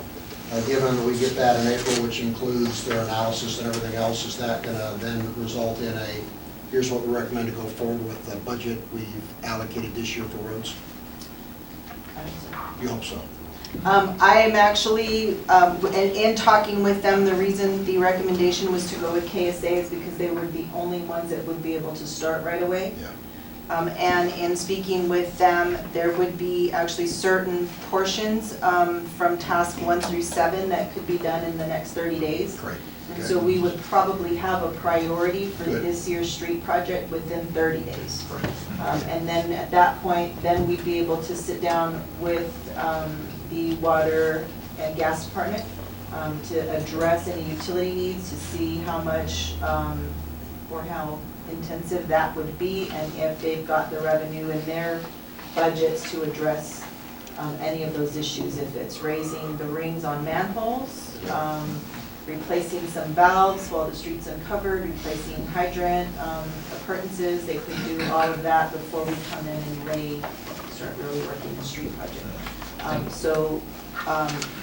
S7: given we get that in April, which includes their analysis and everything else, is that going to then result in a, here's what we recommend to go forward with the budget we've allocated this year for roads? You hope so?
S5: I am actually, in talking with them, the reason the recommendation was to go with KSA is because they were the only ones that would be able to start right away.
S7: Yeah.
S5: And in speaking with them, there would be actually certain portions from task 1 through 7 that could be done in the next 30 days.
S7: Great.
S5: And
S7: Okay.
S5: so we would probably have a priority for
S7: Good.
S5: this year's street project within 30 days.
S7: Great.
S5: And then at that point, then we'd be able to sit down with the water and gas department to address any utility needs, to see how much or how intensive that would be, and if they've got the revenue in their budgets to address any of those issues. If it's raising the rings on manholes, replacing some valves while the street's uncovered, replacing hydrant appurtenances, they could do all of that before we come in and start really working the street project. So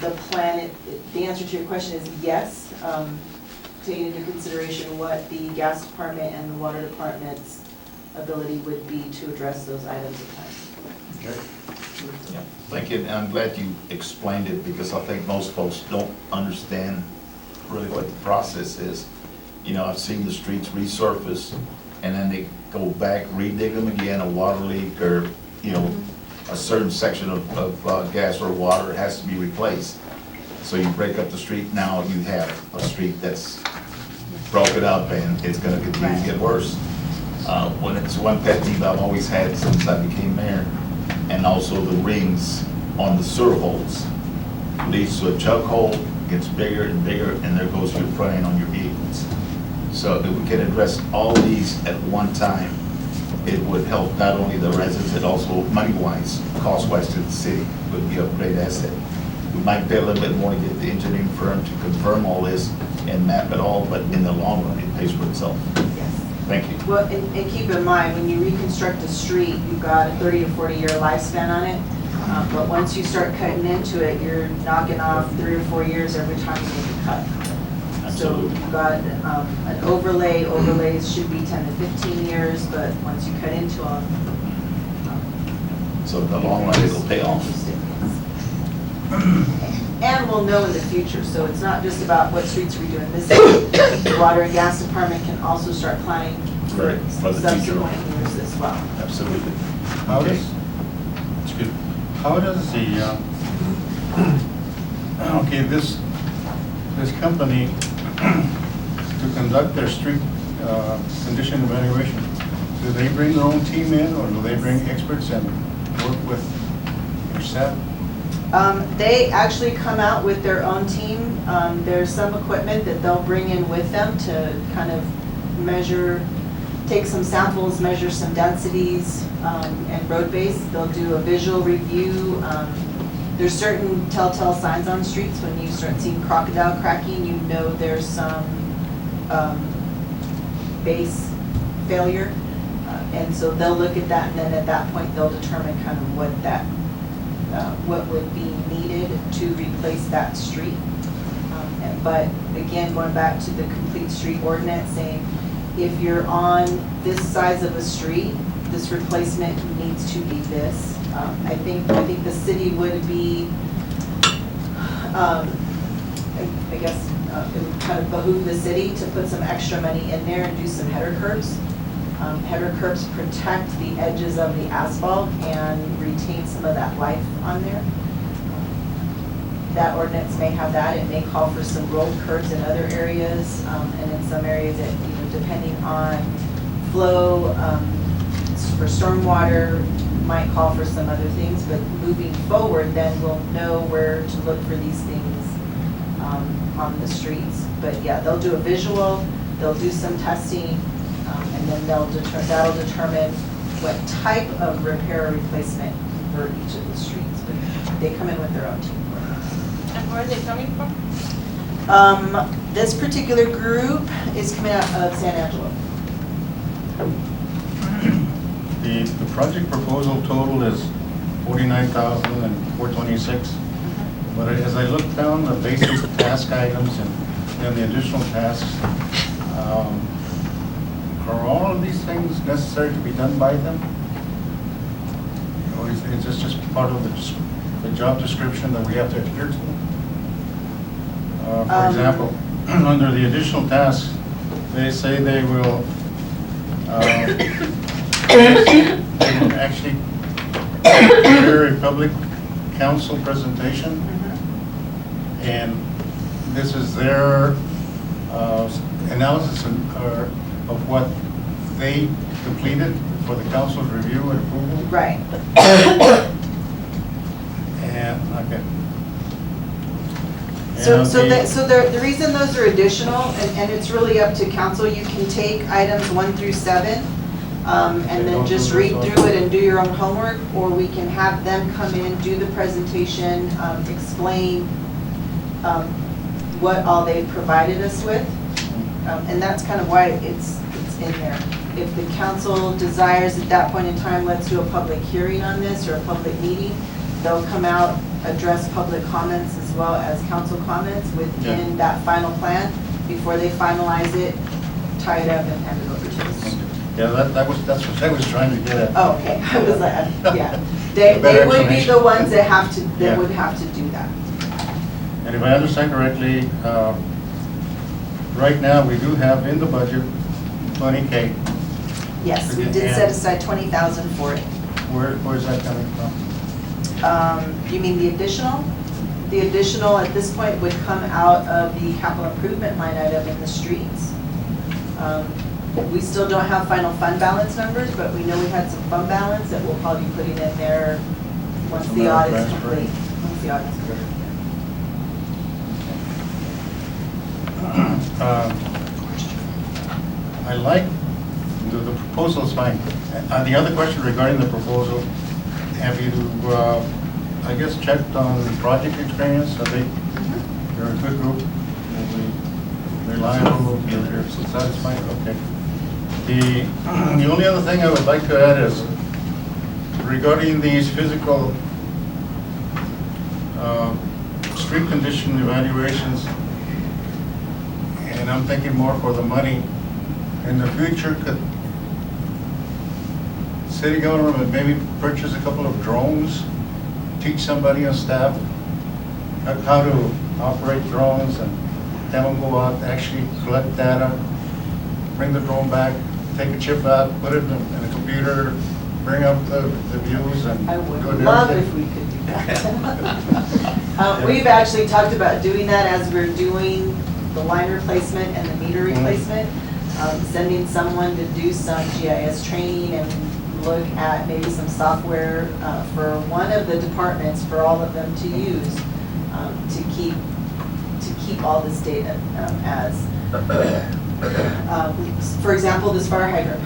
S5: the plan, the answer to your question is yes, taking into consideration what the gas department and the water department's ability would be to address those items at times.
S7: Okay.
S1: Yeah, thank you, and I'm glad you explained it, because I think most folks don't understand really what the process is. You know, I've seen the streets resurface, and then they go back, redig them again, a water leak, or, you know, a certain section of gas or water has to be replaced. So you break up the street, now you have a street that's broken up, and it's gonna continue to get worse. When it's one pet peeve I've always had since I became mayor, and also the rings on the sewer holes. Leads to a chuck hole, gets bigger and bigger, and there goes your praying on your vehicles. So if we can address all these at one time, it would help not only the residents, it also money-wise, cost-wise to the city, would be a great asset. We might pay a little bit more to get the engineering firm to confirm all this and map it all, but in the long run, it pays for itself.
S5: Yes.
S1: Thank you.
S5: Well, and keep in mind, when you reconstruct a street, you've got a 30 to 40-year lifespan on it. But once you start cutting into it, you're knocking off 3 or 4 years every time you make a cut. So
S1: Absolutely.
S5: you've got an overlay. Overlays should be 10 to 15 years, but once you cut into them.
S1: So in the long run, it'll pay off.
S5: And we'll know in the future, so it's not just about what streets we do in this city. The water and gas department can also start planning for
S1: Right, for the future.
S5: subsequent years as well.
S1: Absolutely.
S3: How
S1: Okay.
S3: does, excuse me, how does the, okay, this company, to conduct their street condition evaluation, do they bring their own team in, or do they bring experts and work with your staff?
S5: They actually come out with their own team. There's some equipment that they'll bring in with them to kind of measure, take some samples, measure some densities, and road base. They'll do a visual review. There's certain telltale signs on streets. When you start seeing crocodile cracking, you know there's some base failure. And so they'll look at that, and then at that point, they'll determine kind of what would be needed to replace that street. But again, going back to the complete street ordinance, saying if you're on this size of a street, this replacement needs to be this. I think the city would be I guess, it would kind of behoove the city to put some extra money in there and do some header curbs. Header curbs protect the edges of the asphalt and retain some of that life on there. That ordinance may have that. It may call for some rolled curbs in other areas, and in some areas that, depending on flow, for stormwater, might call for some other things, but moving forward, then we'll know where to look for these things on the streets. But yeah, they'll do a visual, they'll do some testing, and then that'll determine what type of repair or replacement for each of the streets. But they come in with their own team for it.
S4: And where are they coming from?
S5: This particular group is coming out of San Angelo.
S3: The project proposal total is 49,426. But as I look down the basic task items and then the additional tasks, are all of these things necessary to be done by them? Or is this just part of the job description that we have to adhere to? For example, under the additional tasks, they say they will actually prepare a public council presentation, and this is their analysis of what they completed for the council's review and approval.
S5: Right.
S3: And, okay.
S5: So
S3: And
S5: the reason those are additional, and it's really up to council, you can take items 1 through 7, and then just read through it and do your own homework, or we can have them come in, do the presentation, explain what all they provided us with, and that's kind of why it's in there. If the council desires at that point in time, let's do a public hearing on this or a public meeting, they'll come out, address public comments as well as council comments within that final plan before they finalize it, tie it up, and hand it over to us.
S3: Yeah, that's what I was trying to get at.
S5: Oh, okay. I was like, yeah. They would be the ones that would have to do that.
S3: And if I understand correctly, right now we do have in the budget 20K.
S5: Yes, we did set aside 20,000 for it.
S3: Where is that coming from?
S5: You mean the additional? The additional at this point would come out of the capital improvement line item in the streets. We still don't have final fund balance numbers, but we know we had some fund balance that we'll probably be putting in there once the audit's complete. Once the audit's complete.
S3: I like the proposal is fine. The other question regarding the proposal, have you, I guess, checked on project experience? Are you're a good group? Reliable? You're satisfied? Okay. The only other thing I would like to add is regarding these physical street condition evaluations, and I'm thinking more for the money. In the future, could city government maybe purchase a couple of drones, teach somebody on staff how to operate drones, and have them go out, actually collect data, bring the drone back, take a chip out, put it in a computer, bring up the views, and
S5: I would
S3: do it
S5: love
S3: everything.
S5: if we could do that. We've actually talked about doing that as we're doing the line replacement and the meter replacement. Sending someone to do some GIS training and look at maybe some software for one of the departments for all of them to use to keep all this data for example, this fire hydrant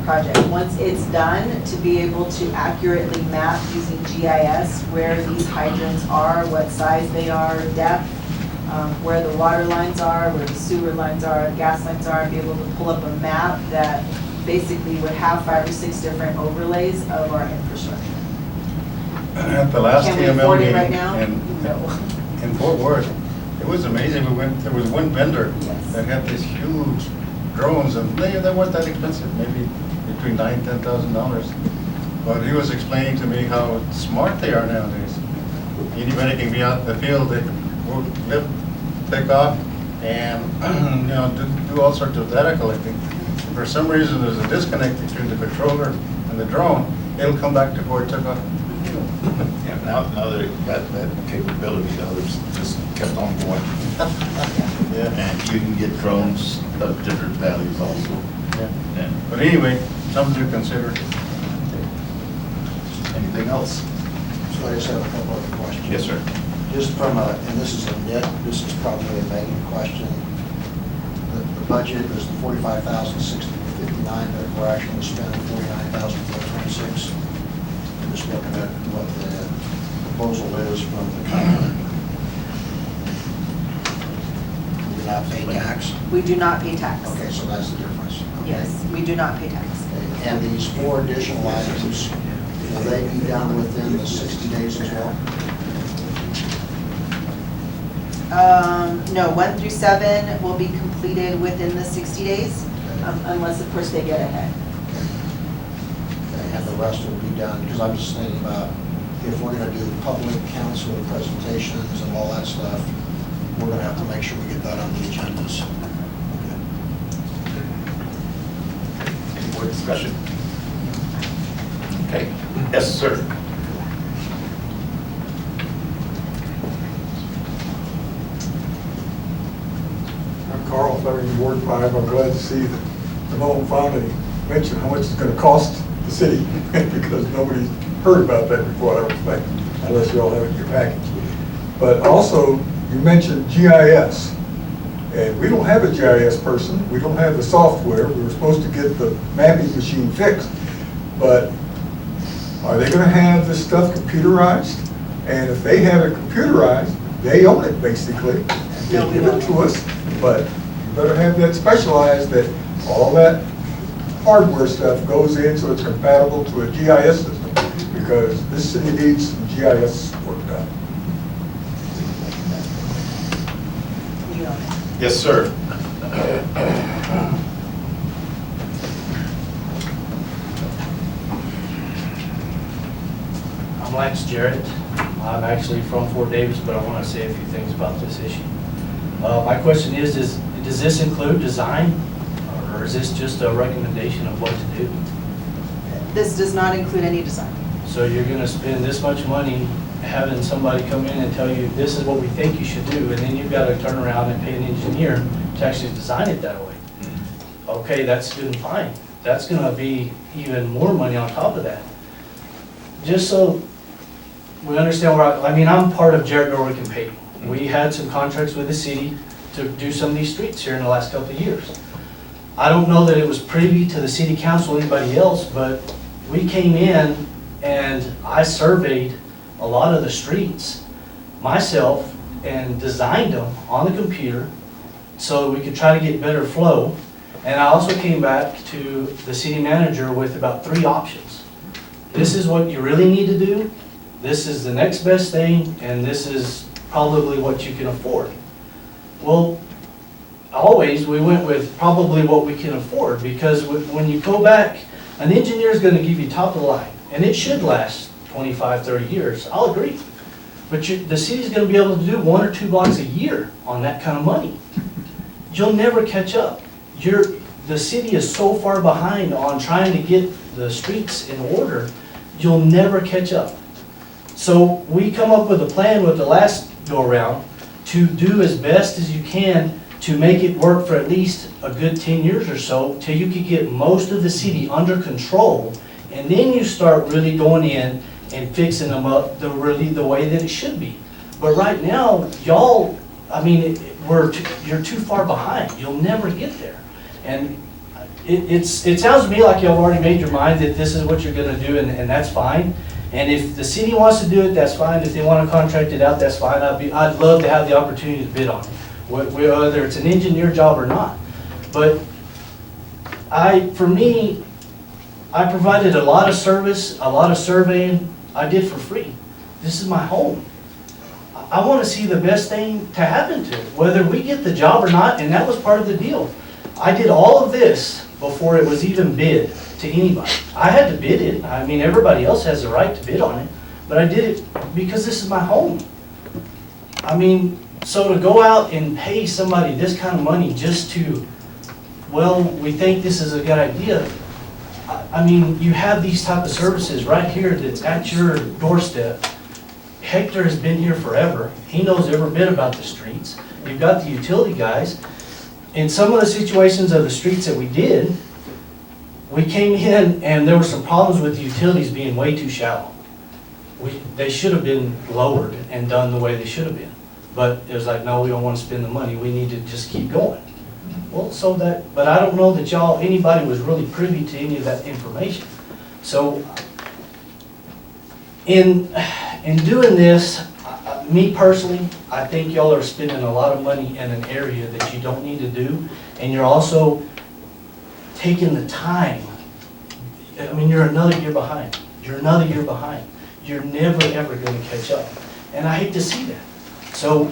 S5: project. Once it's done, to be able to accurately map using GIS where these hydrants are, what size they are, depth, where the water lines are, where the sewer lines are, gas lines are, and be able to pull up a map that basically would have 5 or 6 different overlays of our infrastructure.
S3: At the last
S5: Can we
S3: TML
S5: afford it
S3: meeting
S5: right now? No.
S3: in Fort Worth, it was amazing. There was one vendor
S5: Yes.
S3: that had these huge drones, and they weren't that expensive, maybe between $9,000 and $10,000. But he was explaining to me how smart they are nowadays. Anybody can be out in the field, they can live take off and, you know, do all sorts of data collecting. For some reason, there's a disconnect between the controller and the drone, it'll come back to where it took off.
S1: Yeah, now they got that capability, others just kept on going.
S3: Yeah.
S1: And you can get drones of different values also.
S3: Yeah.
S1: Yeah.
S3: But anyway, something to consider.
S1: Anything else?
S7: So I just have a couple other questions.
S1: Yes, sir.
S7: Just from a, and this is a nit, this is probably a main question. The budget is the 45,659, but we're actually spending 49,426. I'm just looking at what the proposal is from the county. Do we not pay tax?
S5: We do not pay tax.
S7: Okay, so that's the difference. Okay.
S5: Yes, we do not pay tax.
S7: Okay. And these 4 additional items, will they be done within the 60 days as well?
S5: No, 1 through 7 will be completed within the 60 days, unless, of course, they get ahead.
S7: Okay, and the rest will be done, because I'm just thinking about if we're gonna do public council presentations and all that stuff, we're gonna have to make sure we get that on the agendas.
S1: Any more discussion? Okay. Yes, sir.
S10: I'm Carl Fleming, Ward 5. I'm glad to see that the Malone finally mentioned how much it's going to cost the city, because nobody's heard about that before, I don't think, unless you all have it in your package. But also, you mentioned GIS, and we don't have a GIS person. We don't have the software. We were supposed to get the mapping machine fixed, but are they going to have this stuff computerized? And if they have it computerized, they own it, basically. They give it to us, but you better have that specialized, that all that hardware stuff goes in so it's compatible to a GIS system, because this city needs some GIS work done.
S5: We own it.
S1: Yes, sir.
S13: I'm Lance Jarrett. I'm actually from Fort Davis, but I want to say a few things about this issue. My question is does this include design, or is this just a recommendation of what to do?
S5: This does not include any design.
S13: So you're going to spend this much money having somebody come in and tell you, this is what we think you should do, and then you've got to turn around and pay an engineer to actually design it that way. Okay, that's good and fine. That's going to be even more money on top of that. Just so we understand where I'm part of Jarrett Norwick and Paving. We had some contracts with the city to do some of these streets here in the last couple of years. I don't know that it was privy to the city council or anybody else, but we came in and I surveyed a lot of the streets myself and designed them on the computer so we could try to get better flow. And I also came back to the city manager with about 3 options. This is what you really need to do, this is the next best thing, and this is probably what you can afford. Well, always we went with probably what we can afford, because when you go back, an engineer is going to give you top of the line, and it should last 25, 30 years, I'll agree. But the city's going to be able to do 1 or 2 blocks a year on that kind of money. You'll never catch up. The city is so far behind on trying to get the streets in order, you'll never catch up. So we come up with a plan with the last go around to do as best as you can to make it work for at least a good 10 years or so, till you could get most of the city under control, and then you start really going in and fixing them up the way that it should be. But right now, y'all, you're too far behind. You'll never get there. And it sounds to me like y'all already made your mind that this is what you're gonna do, and that's fine. And if the city wants to do it, that's fine. If they want to contract it out, that's fine. I'd love to have the opportunity to bid on it, whether it's an engineer job or not. But for me, I provided a lot of service, a lot of surveying I did for free. This is my home. I want to see the best thing to happen to it, whether we get the job or not, and that was part of the deal. I did all of this before it was even bid to anybody. I had to bid it. Everybody else has the right to bid on it, but I did it because this is my home. So to go out and pay somebody this kind of money just to, well, we think this is a good idea. I mean, you have these type of services right here that's at your doorstep. Hector has been here forever. He knows every bit about the streets. You've got the utility guys. In some of the situations of the streets that we did, we came in and there were some problems with the utilities being way too shallow. They should have been lowered and done the way they should have been. But it was like, no, we don't want to spend the money. We need to just keep going. Well, but I don't know that anybody was really privy to any of that information. So in doing this, me personally, I think y'all are spending a lot of money in an area that you don't need to do. And you're also taking the time. I mean, you're another year behind. You're another year behind. You're never, ever going to catch up. And I hate to see that. So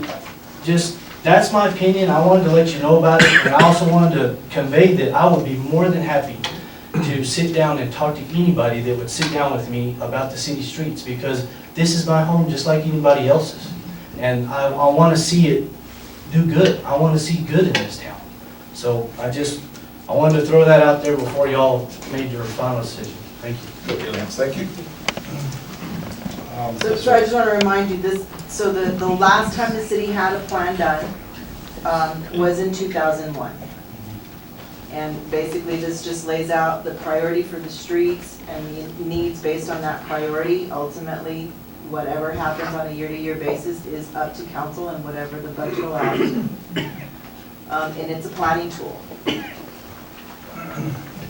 S13: just, that's my opinion. I wanted to let you know about it. And I also wanted to convey that I would be more than happy to sit down and talk to anybody that would sit down with me about the city streets, because this is my home just like anybody else's. And I want to see it do good. I want to see good in this town. So I wanted to throw that out there before y'all made your final decision. Thank you.
S1: Okay, Lance, thank you.
S5: So I just want to remind you this, so the last time the city had a plan done was in 2001. And basically this just lays out the priority for the streets and the needs based on that priority. Ultimately, whatever happens on a year-to-year basis is up to council and whatever the budget allows. And it's a planning tool.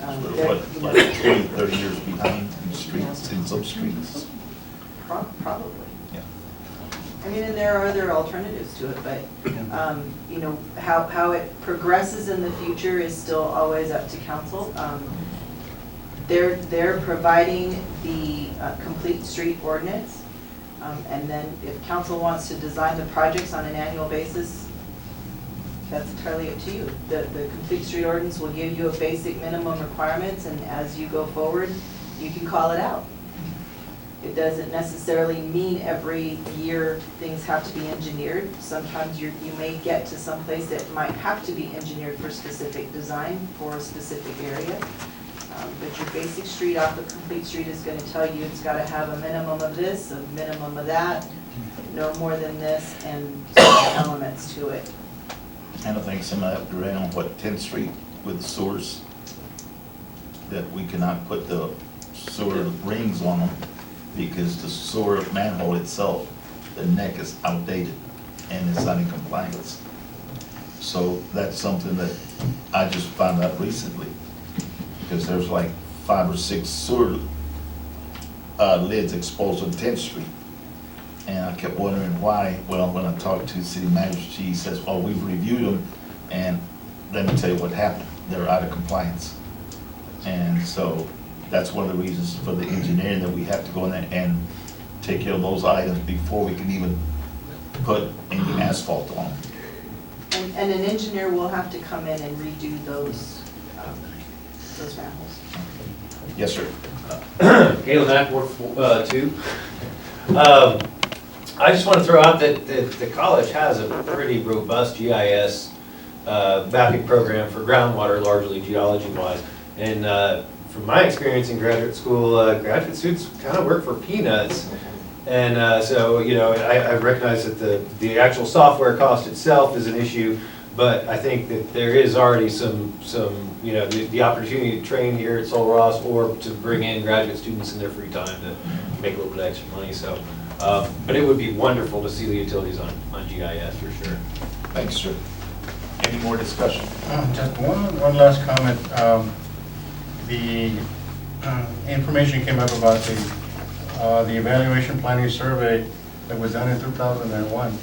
S1: What, like 20, 30 years behind in streets, in some streets?
S5: Probably.
S1: Yeah.
S5: I mean, and there are other alternatives to it, but, you know, how it progresses in the future is still always up to council. They're providing the complete street ordinance, and then if council wants to design the projects on an annual basis, that's entirely up to you. The complete street ordinance will give you a basic minimum requirements, and as you go forward, you can call it out. It doesn't necessarily mean every year things have to be engineered. Sometimes you may get to some place that might have to be engineered for specific design for a specific area. But your basic street off the complete street is going to tell you it's got to have a minimum of this, a minimum of that, no more than this, and certain elements to it.
S1: And I think some of that around, 10th Street with sewers, that we cannot put the sewer rings on them because the sewer manhole itself, the neck is outdated and it's not in compliance. So that's something that I just found out recently, because there's like 5 or 6 sewer lids exposed on 10th Street. And I kept wondering why. Well, when I talked to the city manager, she says, oh, we've reviewed them, and let me tell you what happened. They're out of compliance. And so that's one of the reasons for the engineering that we have to go in there and take care of those items before we can even put any asphalt on them.
S5: And an engineer will have to come in and redo those manholes.
S1: Yes, sir.
S14: Galen Knapp, Ward 2. I just want to throw out that the college has a pretty robust GIS mapping program for groundwater, largely geology-wise. And from my experience in graduate school, graduate students kind of work for peanuts. And so, you know, I recognize that the actual software cost itself is an issue, but I think that there is already some you know, the opportunity to train here at Sol Ross or to bring in graduate students in their free time to make a little bit of extra money. So, but it would be wonderful to see the utilities on GIS for sure.
S1: Thanks, sir. Any more discussion?
S15: Just one last comment. The information came up about the evaluation planning survey that was done in 2001.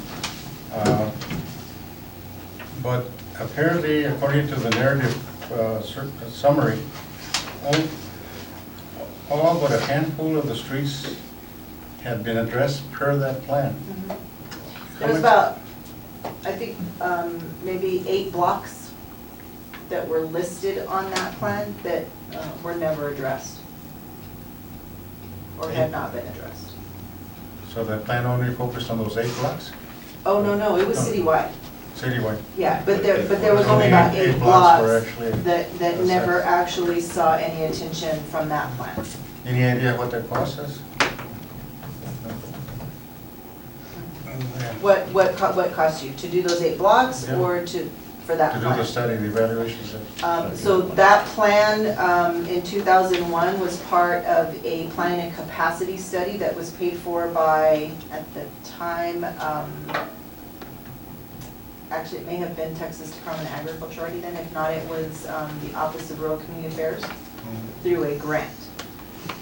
S15: But apparently, according to the narrative summary, all but a handful of the streets had been addressed per that plan.
S5: There's about, I think, maybe 8 blocks that were listed on that plan that were never addressed or had not been addressed.
S15: So that plan only focused on those 8 blocks?
S5: Oh, no, it was citywide.
S15: Citywide.
S5: Yeah, but there was only about 8
S15: were
S5: blocks
S15: actually
S5: that
S15: assessed.
S5: never actually saw any attention from that plan.
S15: Any idea what that cost is?
S5: What cost you, to do those 8 blocks
S15: Yeah.
S5: or for that
S15: To
S5: plan?
S15: do the study, the evaluations.
S5: So that plan in 2001 was part of a planning and capacity study that was paid for by, at the time, actually it may have been Texas Department of Agriculture already then, if not it was the Office of Rural Community Affairs through a grant.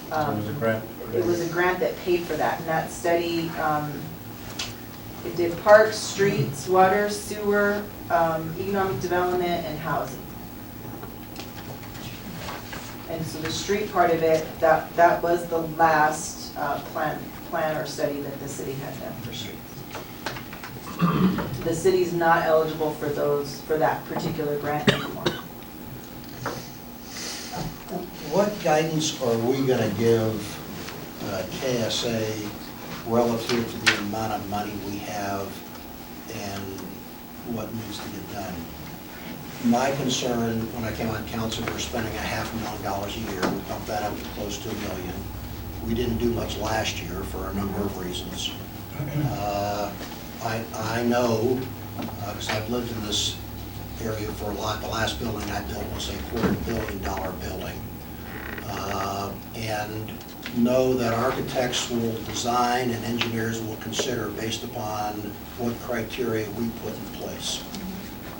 S15: So it was a grant.
S5: It was a grant that paid for that, and that study, it did parks, streets, water, sewer, economic development, and housing. And so the street part of it, that was the last plan or study that the city had done for streets. The city's not eligible for that particular grant anymore.
S7: What guidance are we going to give KSA relative to the amount of money we have and what needs to get done? My concern, when I came on council, we were spending $500,000 a year. We bumped that up to close to $1 million. We didn't do much last year for a number of reasons. I know, because I've lived in this area for a lot, the last building I built was a $250 million building. And know that architects will design and engineers will consider based upon what criteria we put in place.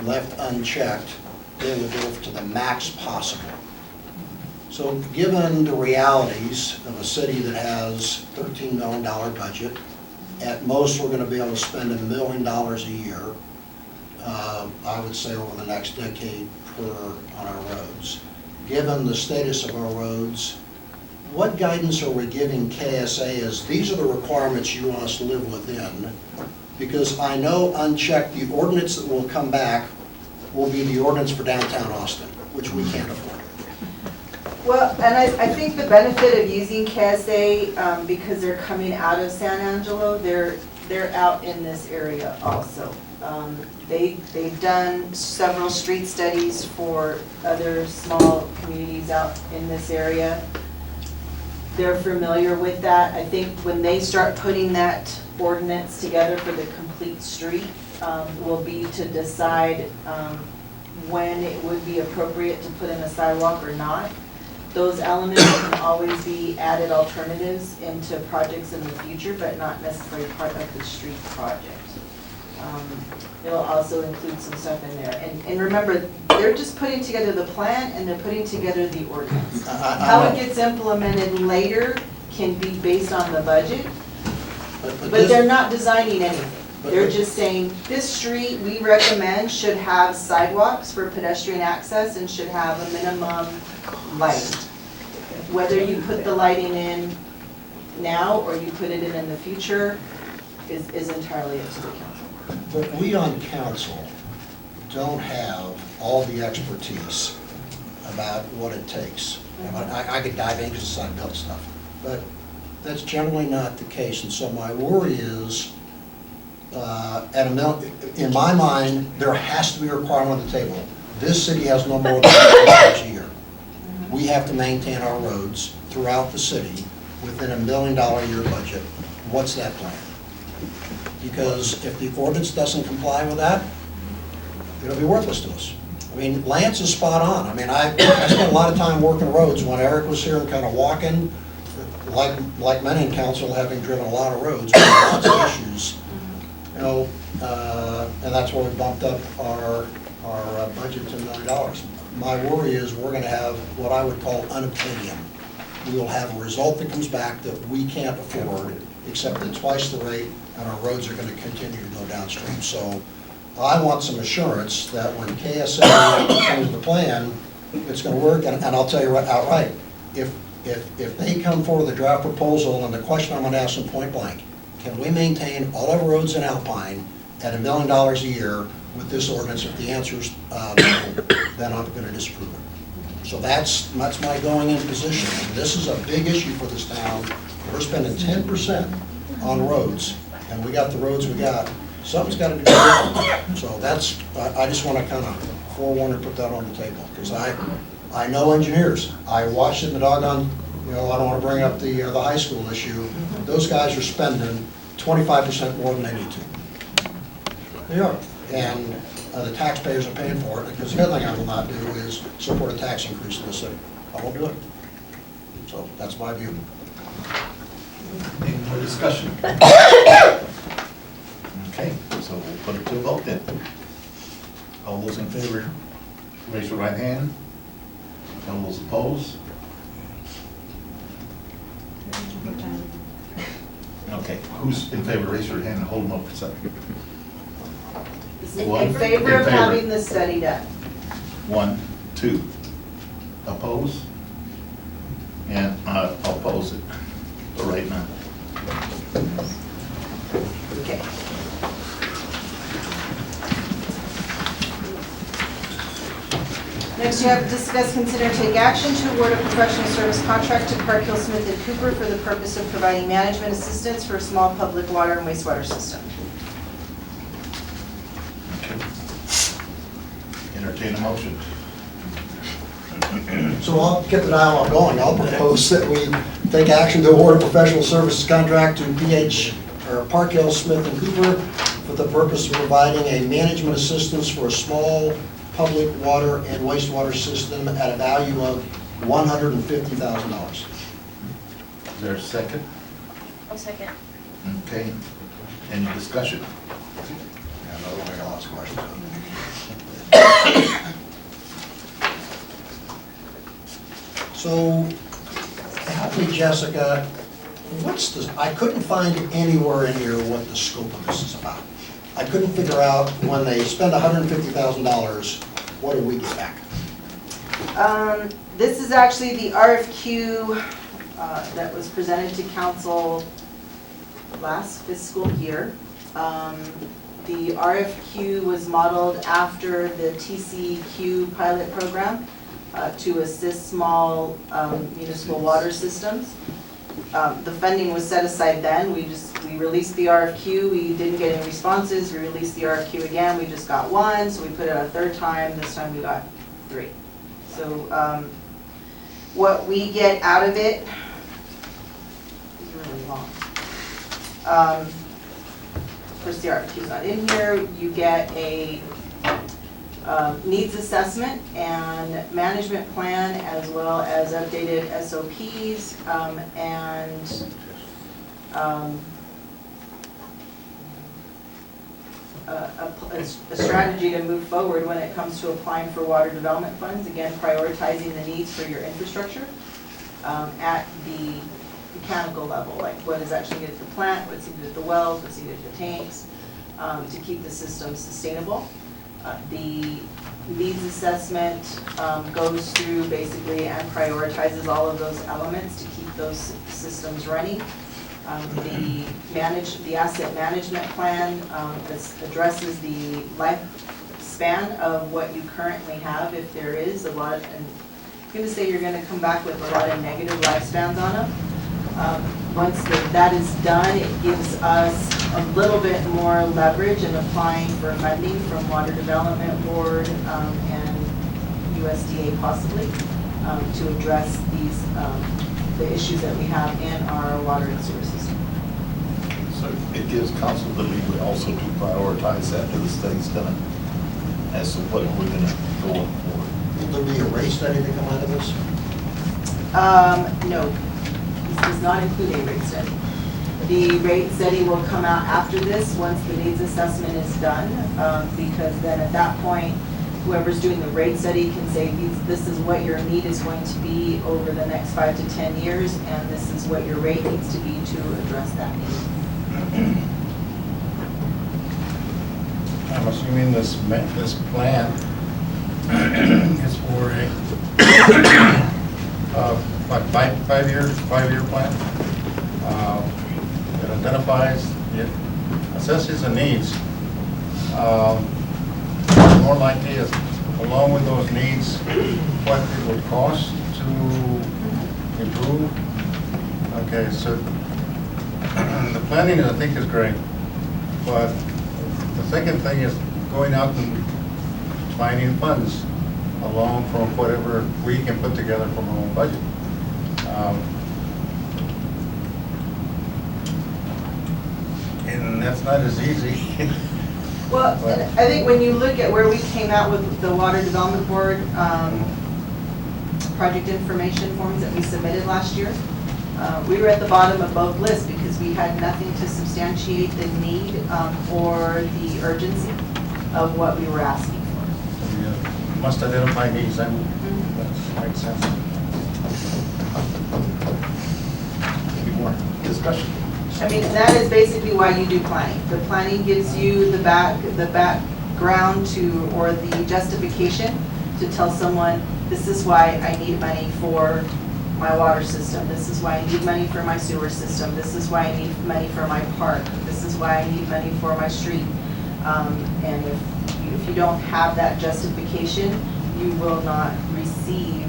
S7: Left unchecked, they will go to the max possible. So given the realities of a city that has $13 million budget, at most we're going to be able to spend $1 million a year, I would say over the next decade on our roads. Given the status of our roads, what guidance are we giving KSA as these are the requirements you want us to live within? Because I know unchecked, the ordinance that will come back will be the ordinance for downtown Austin, which we can't afford.
S5: Well, and I think the benefit of using KSA, because they're coming out of San Angelo, they're out in this area also. They've done several street studies for other small communities out in this area. They're familiar with that. I think when they start putting that ordinance together for the complete street, will be to decide when it would be appropriate to put in a sidewalk or not. Those elements can always be added alternatives into projects in the future, but not necessarily part of the street project. It'll also include some stuff in there. And remember, they're just putting together the plan and they're putting together the ordinance. How it gets implemented later can be based on the budget, but they're not designing anything. They're just saying, this street we recommend should have sidewalks for pedestrian access and should have a minimum lighting. Whether you put the lighting in now or you put it in the future is entirely up to the council.
S7: But we on council don't have all the expertise about what it takes. I could dive into some Sunbelt stuff, but that's generally not the case. And so my worry is, in my mind, there has to be a requirement on the table. This city has no more than $1 million a year. We have to maintain our roads throughout the city within $1 million a year budget. What's that plan? Because if the ordinance doesn't comply with that, it'll be worthless to us. I mean, Lance is spot on. I mean, I spent a lot of time working roads when Eric was here and kind of walking, like many in council, having driven a lot of roads, with lots of issues. You know, and that's why we bumped up our budget to $1 million. My worry is we're going to have what I would call unobtainium. We will have a result that comes back that we can't afford, except at twice the rate, and our roads are going to continue to go downstream. So I want some assurance that when KSA comes to the plan, it's going to work. And I'll tell you right outright, if they come forward with a draft proposal, and the question I'm going to ask them point blank, can we maintain all our roads in Alpine at $1 million a year with this ordinance? If the answer is no, then I'm going to disapprove it. So that's my going in position. And this is a big issue for this town. We're spending 10% on roads, and we got the roads we got. something's got to be done. So that's, I just want to kind of forewarn and put that on the table, because I know engineers. I watched it in the doggone, you know, I don't want to bring up the high school issue. Those guys are spending 25% more than they need to. They are. And the taxpayers are paying for it, because the other thing I will not do is support a tax increase in the city. I won't do it. So that's my view.
S1: Any more discussion? Okay, so we'll put it to a vote then. All those in favor, raise your right hand. All those opposed? Okay, who's in favor, raise your hand and hold them up for a second.
S5: In favor of having the study done.
S1: 1, 2. Oppose? And I'll oppose it for right now.
S5: Okay. Next, you have to discuss, consider, and take action to award a professional service contract to Park Hill Smith and Cooper for the purpose of providing management assistance for a small public water and wastewater system.
S1: Entertain a motion.
S7: So I'll get the dialogue going. I'll propose that we take action to award a professional services contract to Park Hill Smith and Cooper for the purpose of providing a management assistance for a small public water and wastewater system at a value of $150,000.
S1: Is there a second?
S4: I'll second.
S1: Okay. Any discussion?
S7: Yeah, no, I got lots of questions. So, help me, Jessica, what's the, I couldn't find anywhere in here what the scope of this is about. I couldn't figure out when they spend $150,000, what do we get back?
S5: This is actually the RFQ that was presented to council last fiscal year. The RFQ was modeled after the TCEQ pilot program to assist small municipal water systems. The funding was set aside then. We released the RFQ. We didn't get any responses. We released the RFQ again. We just got one, so we put it a third time. This time we got 3. So what we get out of it is really long. Of course, the RFQ is not in here. You get a needs assessment and management plan, as well as updated SOPs and a strategy to move forward when it comes to applying for water development funds. Again, prioritizing the needs for your infrastructure at the mechanical level, like what is actually needed at the plant, what's needed at the wells, what's needed at the tanks, to keep the system sustainable. The needs assessment goes through basically and prioritizes all of those elements to keep those systems running. The asset management plan addresses the lifespan of what you currently have. If there is a lot of, and I'm going to say you're going to come back with a lot of negative lifespans on them. Once that is done, it gives us a little bit more leverage in applying for funding from Water Development Board and USDA possibly to address the issues that we have in our water and sewer system.
S1: So it gives council the leeway also to prioritize after the study's done as to what we're going to go for.
S7: Will there be a rate study to come out of this?
S5: No, this does not include a rate study. The rate study will come out after this, once the needs assessment is done, because then at that point, whoever's doing the rate study can say, this is what your need is going to be over the next 5 to 10 years, and this is what your rate needs to be to address that need.
S15: I'm assuming this plan is for a five-year plan. It identifies, it assesses the needs. More likely, along with those needs, what it would cost to improve. Okay, so the planning, I think, is great, but The second thing is going out and finding funds along from whatever we can put together from our own budget. And that's not as easy.
S5: Well, I think when you look at where we came out with the Water Development Board project information forms that we submitted last year, we were at the bottom of both lists because we had nothing to substantiate the need or the urgency of what we were asking for.
S15: We must identify needs, and that makes sense.
S1: Any more discussion?
S5: I mean, that is basically why you do planning. The planning gives you the background to, or the justification to tell someone, this is why I need money for my water system. This is why I need money for my sewer system. This is why I need money for my park. This is why I need money for my street. And if you don't have that justification, you will not receive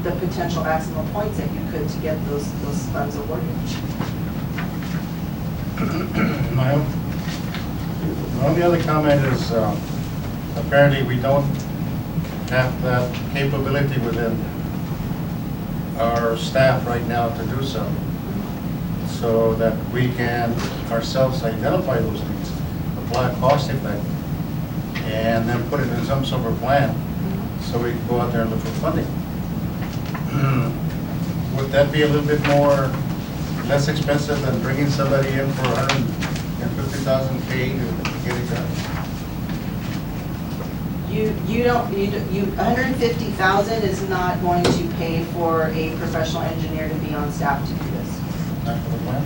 S5: the potential maximum points that you could to get those funds awarded.
S15: My only other comment is apparently we don't have that capability within our staff right now to do so that we can ourselves identify those needs, apply cost effect, and then put it in some sort of plan so we can go out there and look for funding. Would that be a little bit less expensive than bringing somebody in for 150,000 paid to get it done?
S5: You 150,000 is not going to pay for a professional engineer to be on staff to do this.
S15: Not for the plan?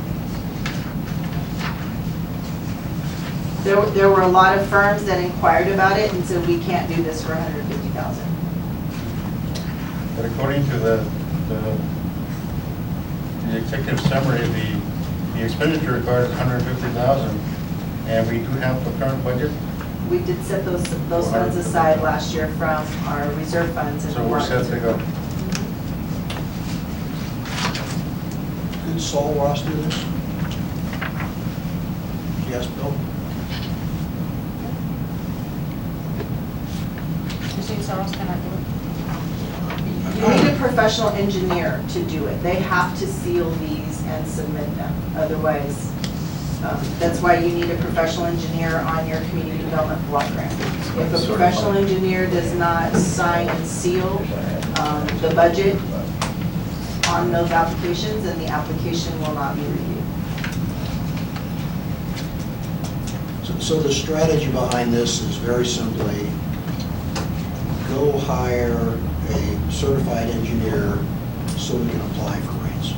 S5: There were a lot of firms that inquired about it and said we can't do this for 150,000.
S15: But according to the executive summary, the expenditure required is 150,000, and we do have the current budget.
S5: We did set those funds aside last year from our reserve funds.
S15: So we're set to go.
S7: Could Sol Ross do this? Yes, Bill?
S4: Mr. Soros cannot do it.
S5: You need a professional engineer to do it. They have to seal these and submit them. Otherwise, that's why you need a professional engineer on your community development block grant. If a professional engineer does not sign and seal the budget on those applications, then the application will not be reviewed.
S7: So the strategy behind this is very simply, go hire a certified engineer so we can apply for grants.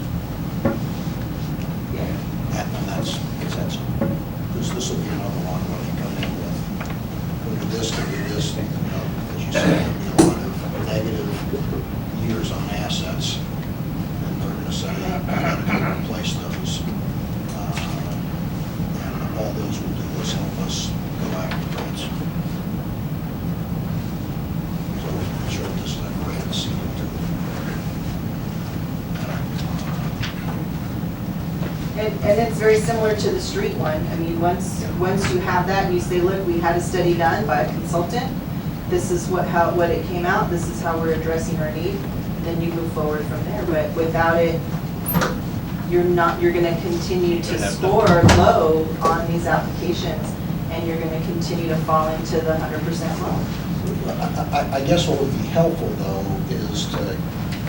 S7: And that's simple. This will be another one where they come in with, go do this, as you said, there'll be a lot of negative years on assets, and they're going to say, you got to replace those. And all those will do is help us go after grants. So I'm sure this is a grant seal too.
S5: And it's very similar to the street one. I mean, once you have that and you say, look, we had a study done by a consultant, this is what it came out, this is how we're addressing our need, then you move forward from there. But without it, you're going to continue to score low on these applications, and you're going to continue to fall into the 100% loan.
S7: I guess what would be helpful, though, is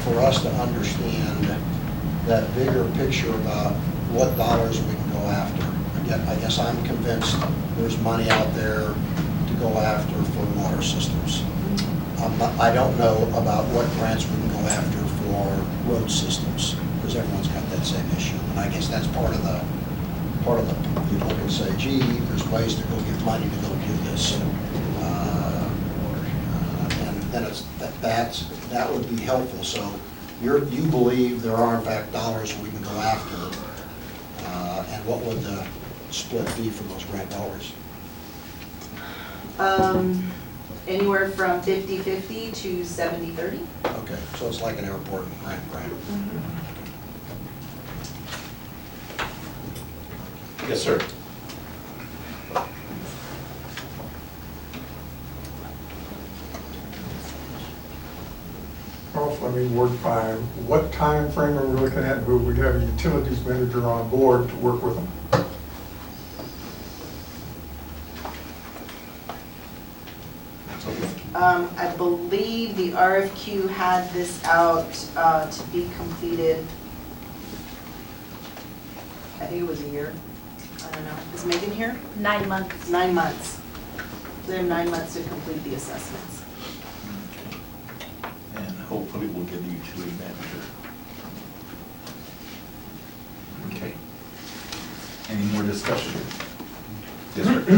S7: for us to understand that bigger picture about what dollars we can go after. I guess I'm convinced there's money out there to go after for water systems. I don't know about what grants we can go after for road systems, because everyone's got that same issue. And I guess that's part of the, people can say, gee, there's ways to go get money to go do this. And then that would be helpful. So you believe there are in fact dollars we can go after, and what would the split be for those grant dollars?
S5: Anywhere from 50-50 to 70-30.
S7: Okay, so it's like an airport grant.
S1: Yes, sir.
S10: Ward 5, what time frame are we looking at? Will we have a utilities manager on board to work with them?
S5: I believe the RFQ had this out to be completed, I think it was a year. I don't know. Is Megan here?
S4: 9 months.
S5: 9 months. They have 9 months to complete the assessments.
S1: And hopefully we'll get a utility manager. Okay. Any more discussion? District?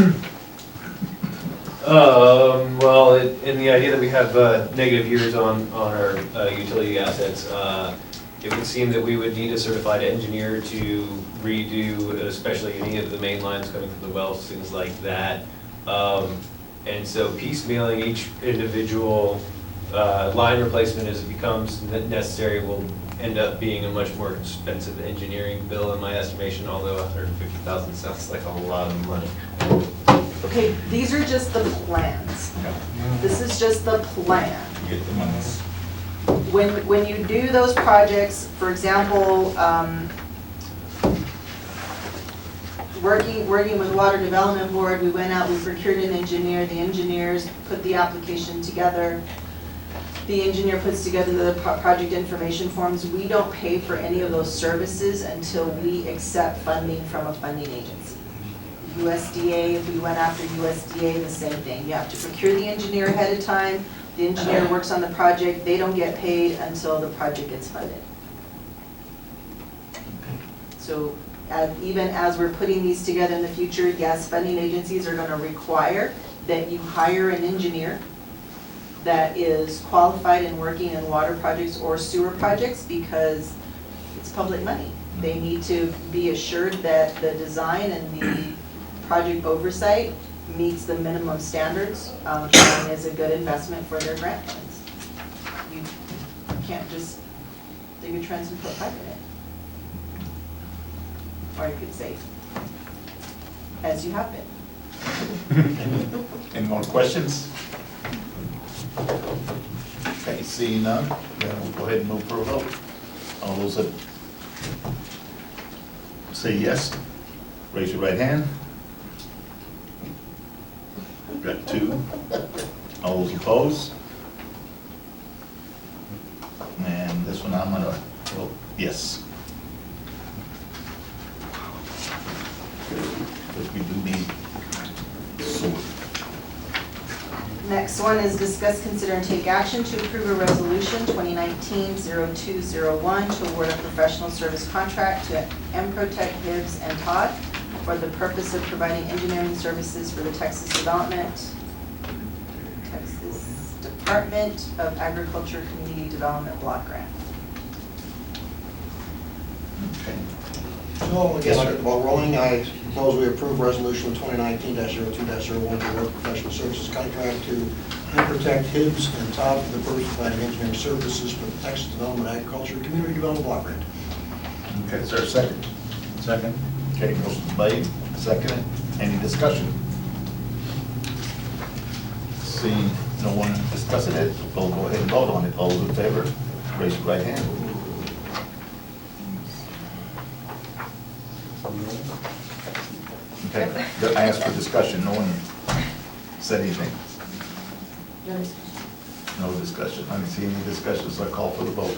S14: Well, in the idea that we have negative years on our utility assets, it would seem that we would need a certified engineer to redo, especially any of the main lines coming from the wells, things like that. And so piecemealing each individual line replacement as it becomes necessary will end up being a much more expensive engineering bill in my estimation, although $150,000 sounds like a lot of money.
S5: Okay, these are just the plans. This is just the plan.
S1: Get the monies.
S5: When you do those projects, for example, working with Water Development Board, we went out, we procured an engineer, the engineers put the application together. The engineer puts together the project information forms. We don't pay for any of those services until we accept funding from a funding agency. USDA, if we went after USDA, the same thing. You have to procure the engineer ahead of time. The engineer works on the project. They don't get paid until the project gets funded. So even as we're putting these together in the future, yes, funding agencies are going to require that you hire an engineer that is qualified in working in water projects or sewer projects because it's public money. They need to be assured that the design and the project oversight meets the minimum standards and is a good investment for their grant funds. You can't just dig a trench and put pipe in it. Or you could say, as you have been.
S1: Any more questions? Okay, seeing none, then we'll go ahead and move for a vote. All those that say yes, raise your right hand. Got 2. All those opposed? And this one I'm gonna vote yes. Because we do need sewer.
S5: Next one is discuss, consider, and take action to approve a resolution 2019-0201 to award a professional service contract to Emprotech, Hibbs, and Todd for the purpose of providing engineering services for the Texas Department of Agriculture Community Development Block Grant.
S1: Okay.
S7: So, again, I'll get the ball rolling. I propose we approve resolution 2019-02-01 to award professional services contract to Emprotech, Hibbs, and Todd for the purpose of providing engineering services for the Texas Development Agriculture Community Development Block Grant.
S1: Okay, is there a second? Second. Okay, motion made, seconded. Any discussion? Seeing no one discussing it, we'll go ahead and vote on it. All those in favor, raise your right hand. Okay, I asked for discussion, no one said anything. No discussion, I didn't see any discussion, so I call for the vote.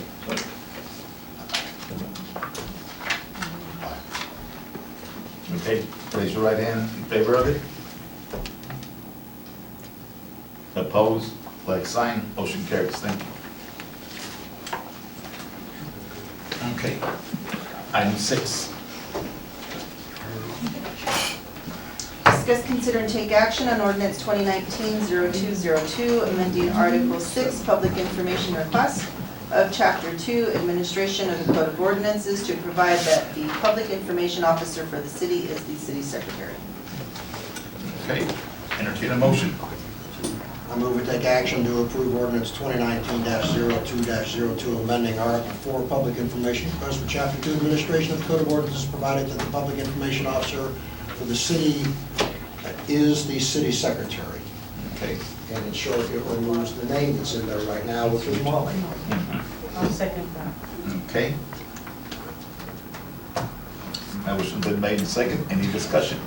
S1: Okay, raise your right hand in favor of it. Opposed, like sign, motion carries, thank you. Okay, item 6.
S5: Discuss, consider, and take action on ordinance 2019-0202, amending Article 6, Public Information Request of Chapter 2, Administration of the Code of Ordinances to provide that the public information officer for the city is the city secretary.
S1: Okay, entertain a motion.
S7: I move we take action to approve ordinance 2019-02-02, amending Article 4, Public Information Request for Chapter 2, Administration of the Code of Ordinances, provided that the public information officer for the city is the city secretary.
S1: Okay.
S7: And in short, it removes the name that's in there right now, which is Molly.
S2: I'll second that.
S1: Okay. Motion's been made and second. Any discussion?